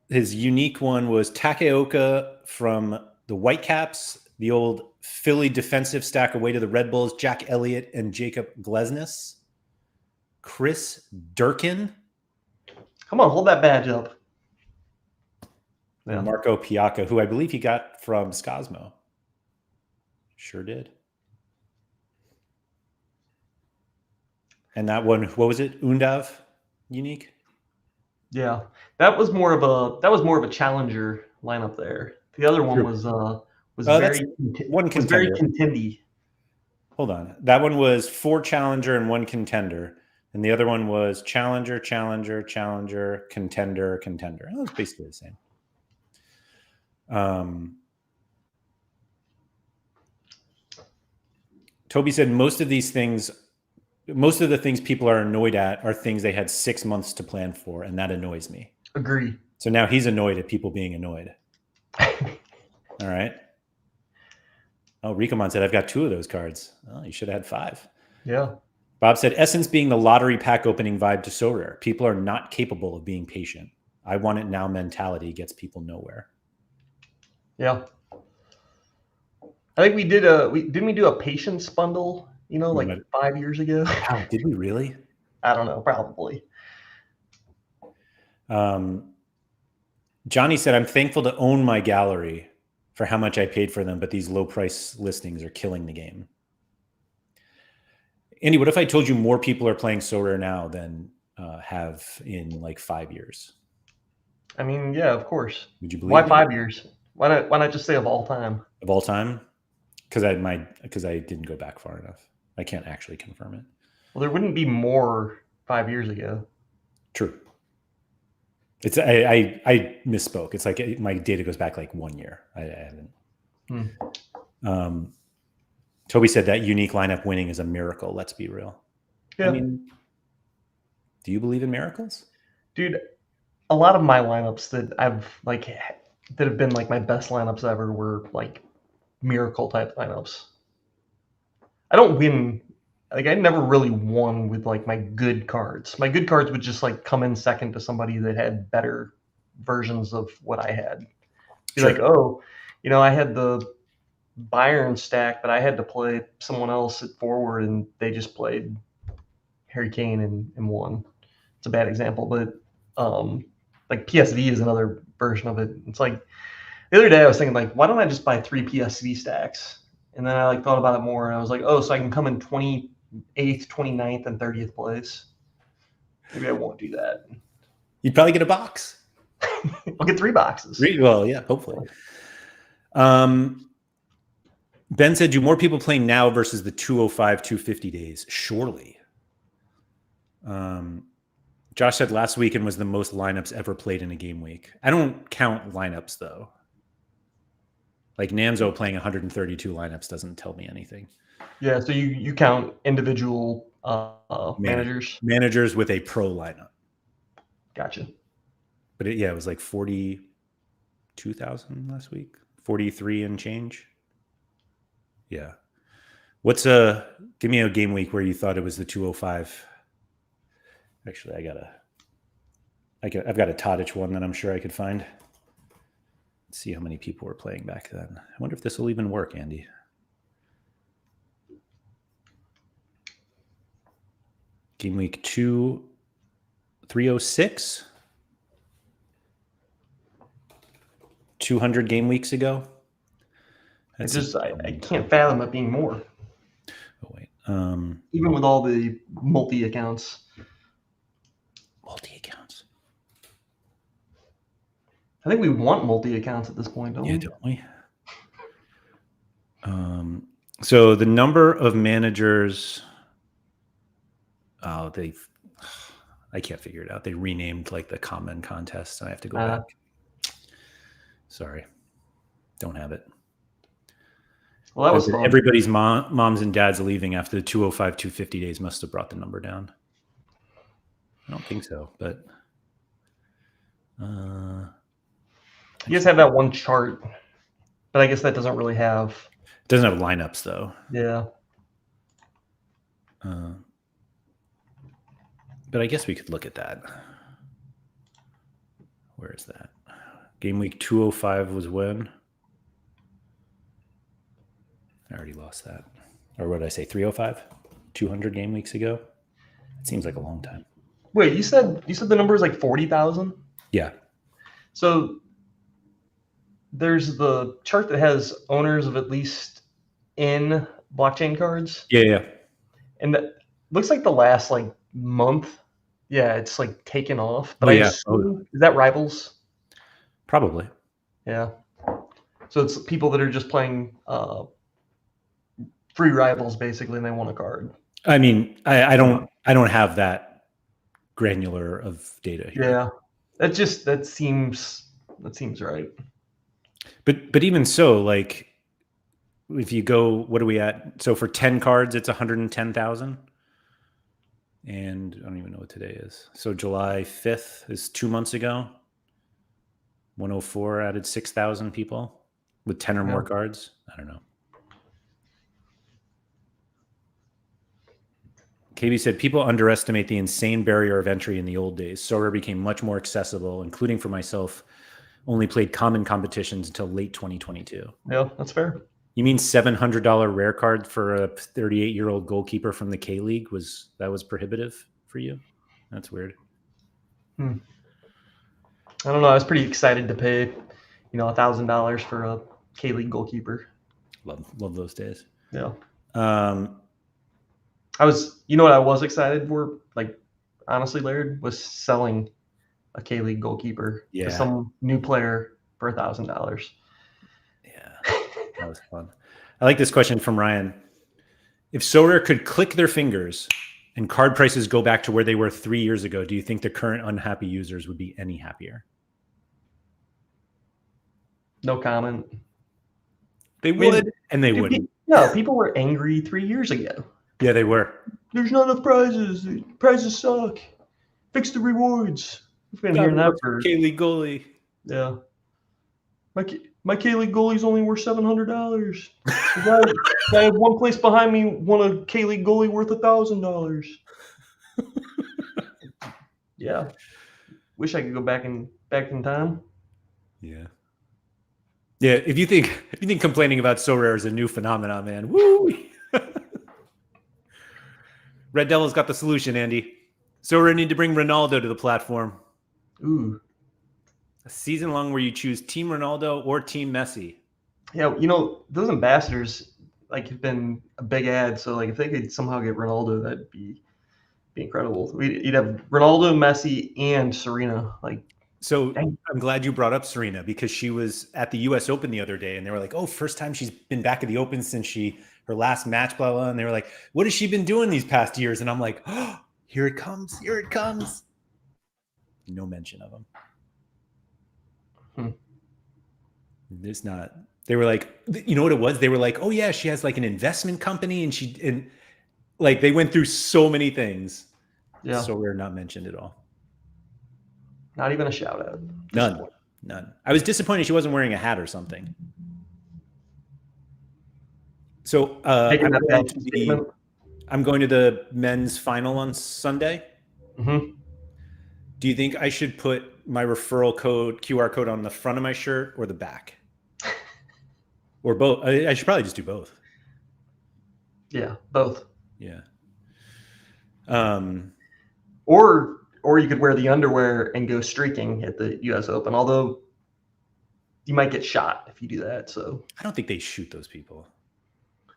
his unique one was Takeoka from the Whitecaps, the old Philly defensive stack away to the Red Bulls, Jack Elliott and Jacob Glesnes. Chris Durkin. Come on, hold that badge up. Yeah. Marco Piacca, who I believe he got from Scosmo. Sure did. And that one, what was it? Undav unique? Yeah. That was more of a challenger lineup there. The other one was very contendy. Hold on. That one was 4 challenger and 1 contender. And the other one was challenger, contender. That was basically the same. Toby said most of the things people are annoyed at are things they had 6 months to plan for, and that annoys me. Agree. So now he's annoyed at people being annoyed. All right. Oh, Rikomon said, I've got 2 of those cards. Oh, you should have had 5. Yeah. Bob said, essence being the lottery pack opening vibe to Sorare. People are not capable of being patient. I want it now mentality gets people nowhere. Yeah. I think we did didn't we do a patience bundle, like 5 years ago? Wow, did we really? I don't know, probably. Johnny said, I'm thankful to own my gallery for how much I paid for them, but these low price listings are killing the game. Andy, what if I told you more people are playing Sorare now than have in like 5 years? I mean, yeah, of course. Would you believe Why me? 5 years? Why not just say of all time? Of all time? Because I didn't go back far enough. I can't actually confirm it. Well, there wouldn't be more 5 years ago. True. It's I misspoke. It's like my data goes back like 1 year. I haven't. Toby said that unique lineup winning is a miracle. Let's be real. Yeah. I mean, do you believe in miracles? Dude, a lot of my lineups that have been like my best lineups ever were like miracle type lineups. I don't win. Like I never really won with like my good cards. My good cards would just like come in second to somebody that had better versions of what I had. Be Sure. like, oh, I had the Byron stack, but I had to play someone else at forward, and they just played Harry Kane and won. It's a bad example, but like PSV is another version of it. It's like the other day I was thinking like, why don't I just buy 3 PSV stacks? And then I like thought about it more, and I was like, oh, so I can come in 28th, 29th, and 30th place. Maybe I won't do that. You'd probably get a box. I'll get 3 boxes. Well, yeah, hopefully. Ben said, do more people play now versus the 205, 250 days? Surely. Josh said last weekend was the most lineups ever played in a game week. I don't count lineups, though. Like Namzo playing 132 lineups doesn't tell me anything. Yeah, so you count individual managers? Managers with a pro lineup. Gotcha. But it was like 42,000 last week. 43 and change. Yeah. Give me a game week where you thought it was the 205. Actually, I've got a Tadic one that I'm sure I could find. Let's see how many people were playing back then. I wonder if this will even work, Andy. Game week 2, 306. 200 game weeks ago. I can't fathom it being more. Oh wait. Even with all the multi accounts. Multi-accounts. I think we want multi accounts at this point, don't we? Yeah, don't we? So the number of managers. I can't figure it out. They renamed like the common contest, and I have to go back. Sorry, don't have it. Well, that was fun. Everybody's moms and dads leaving after the 205, 250 days must have brought the number down. I don't think so, but you guys have that one chart, but I guess that doesn't really have. It doesn't have lineups though. Yeah. But I guess we could look at that. Where is that? Game week 205 was when? I already lost that. Or what did I say? 305? 200 game weeks ago? It seems like a long time. Wait, you said the number is like 40,000? Yeah. So there's the chart that has owners of at least N blockchain cards. Yeah. And that looks like the last like month. Yeah, it's like taken off. But is that Rivals? Probably. Yeah. So it's people that are just playing free Rivals basically, and they want a card. I mean, I don't have that granular of data here. Yeah. That seems right. But even so, like if you go, what are we at? So for 10 cards, it's 110,000. And I don't even know what today is. So July 5th is 2 months ago. 104 added 6,000 people with 10 or more cards. I don't know. KB said, people underestimate the insane barrier of entry in the old days. Sorare became much more accessible, including for myself. Only played common competitions until late 2022. Yeah, that's fair. You mean $700 rare card for a 38-year-old goalkeeper from the K League was prohibitive for you? That's weird. I don't know. I was pretty excited to pay, $1,000 for a K League goalkeeper. Love those days. Yeah. I was, what I was excited for, like, honestly, Laird, was selling a K League goalkeeper to some new player for $1,000. Yeah, that was fun. I like this question from Ryan. If Sorare could click their fingers and card prices go back to where they were 3 years ago, do you think the current unhappy users would be any happier? No comment. They would, and they wouldn't. Yeah, people were angry 3 years ago. Yeah, they were. There's not enough prizes. The prizes suck. Fix the rewards. We've been hearing that for K-League goalie. Yeah. My K-League goalie's only worth $700. The guy one place behind me won a K-League goalie worth $1,000. Yeah. Wish I could go back in time. Yeah. Yeah, if you think complaining about Sorare is a new phenomenon, man, woo! Red Devil's got the solution, Andy. Sorare need to bring Ronaldo to the platform. Ooh. A season long where you choose Team Ronaldo or Team Messi. Yeah, those ambassadors have been a big ad. So if they could somehow get Ronaldo, that'd be incredible. You'd have Ronaldo, Messi, and Serena. So I'm glad you brought up Serena because she was at the U.S. Open the other day, and they were like, "Oh, first time she's been back at the Open since her last match, blah blah." And they were like, "What has she been doing these past years?" And I'm like, "Oh, here it comes, here it comes." No mention of him. There's not. They were like, you know what it was? They were like, "Oh yeah, she has an investment company," and they went through so many things. Yeah. So we're not mentioned at all. Not even a shout out. None. I was disappointed she wasn't wearing a hat or something. So I'm going to the men's final on Sunday. Mm-hmm. Do you think I should put my referral code, QR code, on the front of my shirt or the back? Or both? I should probably just do both. Yeah, both. Yeah. Or you could wear the underwear and go streaking at the U.S. Open, although you might get shot if you do that. So I don't think they shoot those people.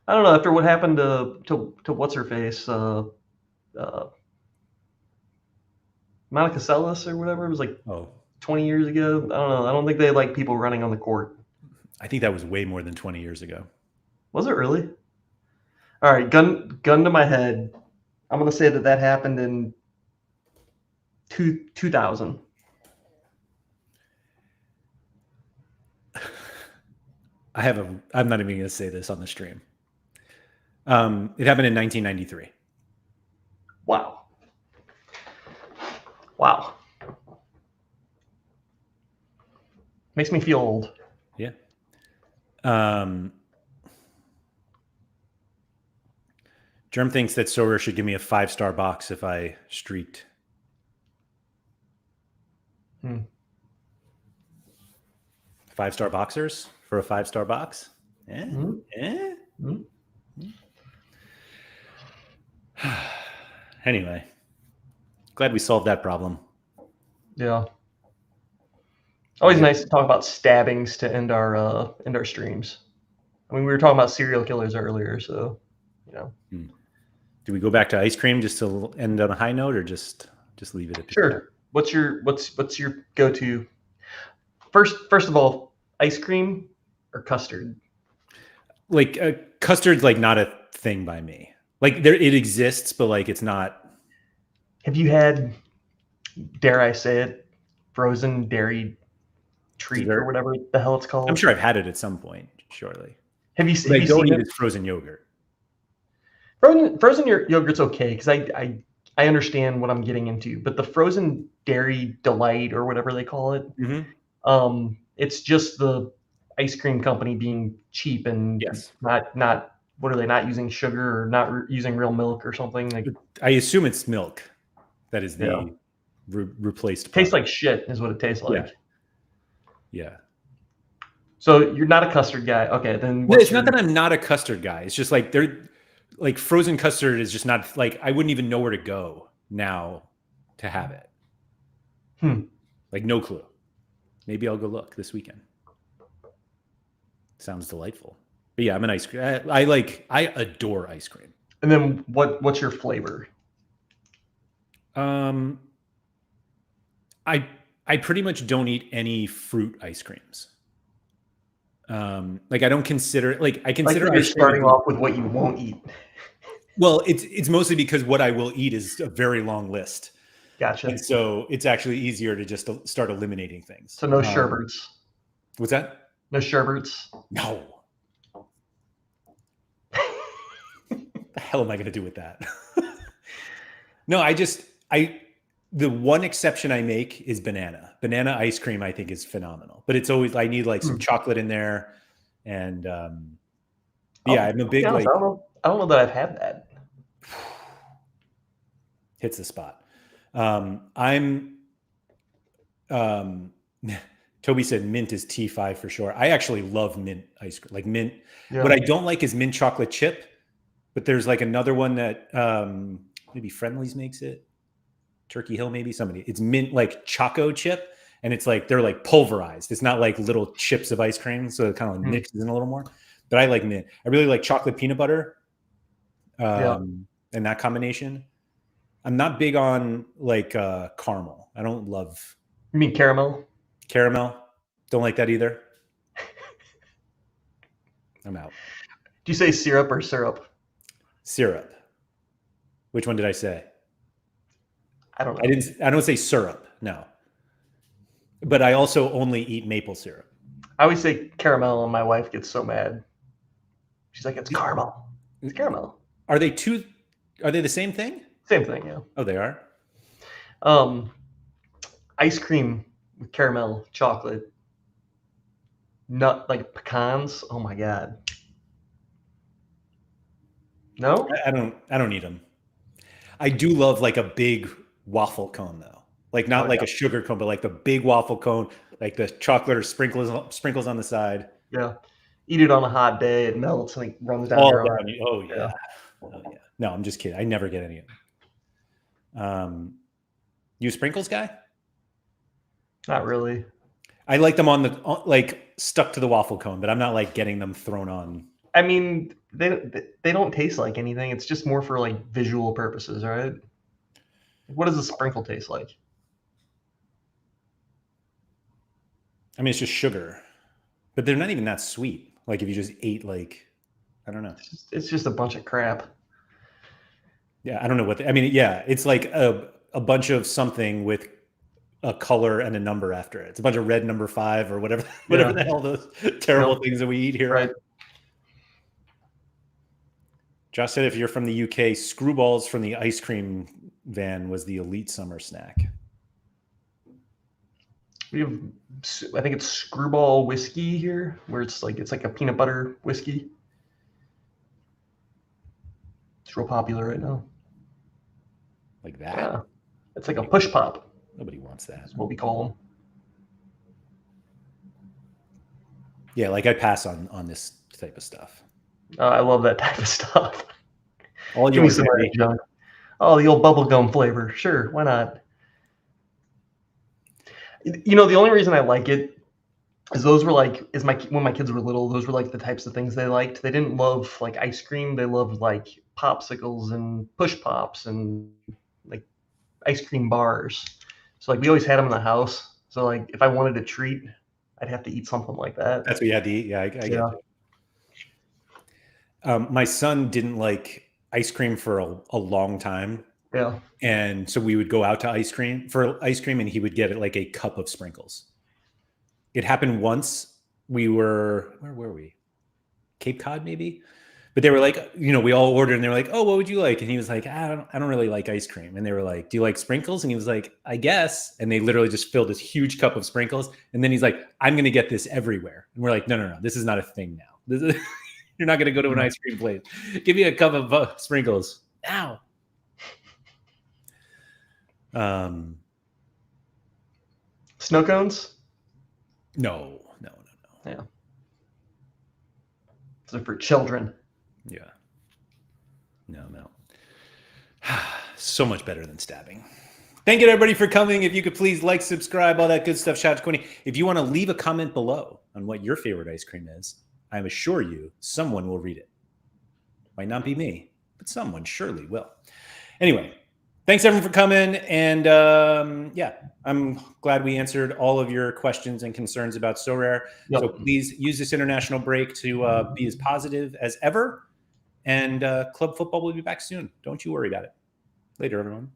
I don't know. After what happened to what's her face, Monica Seles or whatever, it was 20 years ago. I don't know. I don't think they like people running on the court. I think that was way more than 20 years ago. Was it really? All right, gun to my head. I'm gonna say that happened in 2000. I'm not even going to say this on the stream. It happened in 1993. Wow. Makes me feel old. Yeah. Germ thinks that Sorare should give me a 5-star box if I streaked. 5-star boxers for a 5-star box? Anyway, glad we solved that problem. Yeah. Always nice to talk about stabbings to end our streams. I mean, we were talking about serial killers earlier, so Do we go back to ice cream just to end on a high note, or just leave it at Sure. What's your go-to? First of all, ice cream or custard? Custard's not a thing by me. It exists, but it's not. Have you had, dare I say it, frozen dairy treat Dessert? or whatever the hell it's called. I'm sure I've had it at some point, surely. Have you, What have I you don't seen eat it? is frozen yogurt. Frozen yogurt's okay because I understand what I'm getting into, but the frozen dairy delight or whatever they call it, it's just the ice cream company being cheap and Yes. not what are they, not using sugar or not using real milk or something like. I assume it's milk that is the Yeah. replaced Tastes product. like shit is what it tastes like. Yeah. So you're not a custard guy, okay? Then It's not that I'm not a custard guy. It's just like like frozen custard is just not like I wouldn't even know where to go now to have it. Like no clue. Maybe I'll go look this weekend. Sounds delightful. But yeah, I'm an ice cream. I adore ice cream. And then what's your flavor? I pretty much don't eat any fruit ice creams. Like I don't consider I consider you're ice cream starting off with what you won't eat. Well, it's mostly because what I will eat is a very long list. Gotcha. And so it's actually easier to just start eliminating things. So no sherbets. What's that? No sherbets. No. The hell am I going to do with that? No, the one exception I make is banana. Banana ice cream, I think, is phenomenal. But it's always, I need like some chocolate in there. And yeah, I'm a big, I don't know that I've had that. Hits the spot. Toby said mint is T5 for sure. I actually love mint ice cream, like mint. Yeah. What I don't like is mint chocolate chip, but there's like another one that maybe Friendly's makes it. Turkey Hill, maybe somebody. It's mint like choco chip, and it's like they're like pulverized. It's not like little chips of ice cream, so it kind of like mixes in a little more. But I like mint. I really like chocolate peanut butter, and that combination. I'm not big on like caramel. I don't love. You mean caramel? Caramel. Don't like that either. I'm out. Do you say syrup or syrup? Syrup. Which one did I say? I don't know. I don't say syrup. No. But I also only eat maple syrup. I always say caramel, and my wife gets so mad. She's like, "It's caramel. It's caramel." Are they the same thing? Same thing, yeah. Oh, they are. Ice cream with caramel, chocolate, nut like pecans. Oh my god. No, I don't eat them. I do love like a big waffle cone though, like not like a sugar cone, but like the big waffle cone, like the chocolate or sprinkles on the side. Yeah, eat it on a hot day. It melts and it runs down your arm. Oh yeah. Oh yeah. No, I'm just kidding. I never get any of them. You a sprinkles guy? Not really. I like them on the like stuck to the waffle cone, but I'm not like getting them thrown on. I mean, they don't taste like anything. It's just more for like visual purposes, right? What does a sprinkle taste like? I mean, it's just sugar, but they're not even that sweet. Like if you just ate like, I don't know. It's just a bunch of crap. Yeah, I don't know what. I mean, yeah, it's like a bunch of something with a color and a number after it. It's a bunch of red number 5 or whatever the hell those terrible things that we eat here. Right. Josh said, if you're from the UK, screwballs from the ice cream van was the elite summer snack. We have, I think it's Screwball whiskey here, where it's like a peanut butter whiskey. It's real popular right now. Like that? Yeah. It's like a push pop. Nobody wants that. That's what we call them. Yeah, like I pass on this type of stuff. I love that type of stuff. All Give me some of that junk. Oh, the old bubblegum flavor. Sure, why not? You know, the only reason I like it is those were like, when my kids were little, those were like the types of things they liked. They didn't love like ice cream. They loved like popsicles and push pops and like ice cream bars. So like we always had them in the house. So like if I wanted a treat, I'd have to eat something like that. That's what you had to eat. Yeah, I get it. My son didn't like ice cream for a long time. Yeah. And so we would go out to ice cream and he would get it like a cup of sprinkles. it happened once. Where were we? Cape Cod, maybe? But they were like, we all ordered and they were like, oh, what would you like? And he was like, I don't really like ice cream. And they were like, do you like sprinkles? And he was like, I guess. And they literally just filled this huge cup of sprinkles. And then he's like, I'm going to get this everywhere. And we're like, no. This is not a thing now. This is, you're not going to go to an ice cream place. Give me a cup of sprinkles. Ow. Snow cones? No. Yeah. Those are for children. Yeah. No. So much better than stabbing. Thank you, everybody, for coming. If you could please like, subscribe, all that good stuff. Shout out to Quinny. If you want to leave a comment below on what your favorite ice cream is, I assure you someone will read it. Might not be me, but someone surely will. Anyway, thanks, everyone, for coming. And I'm glad we answered all of your questions and concerns about Sorare. Yep. So please use this international break to be as positive as ever. And club football will be back soon. Don't you worry about it. Later, everyone.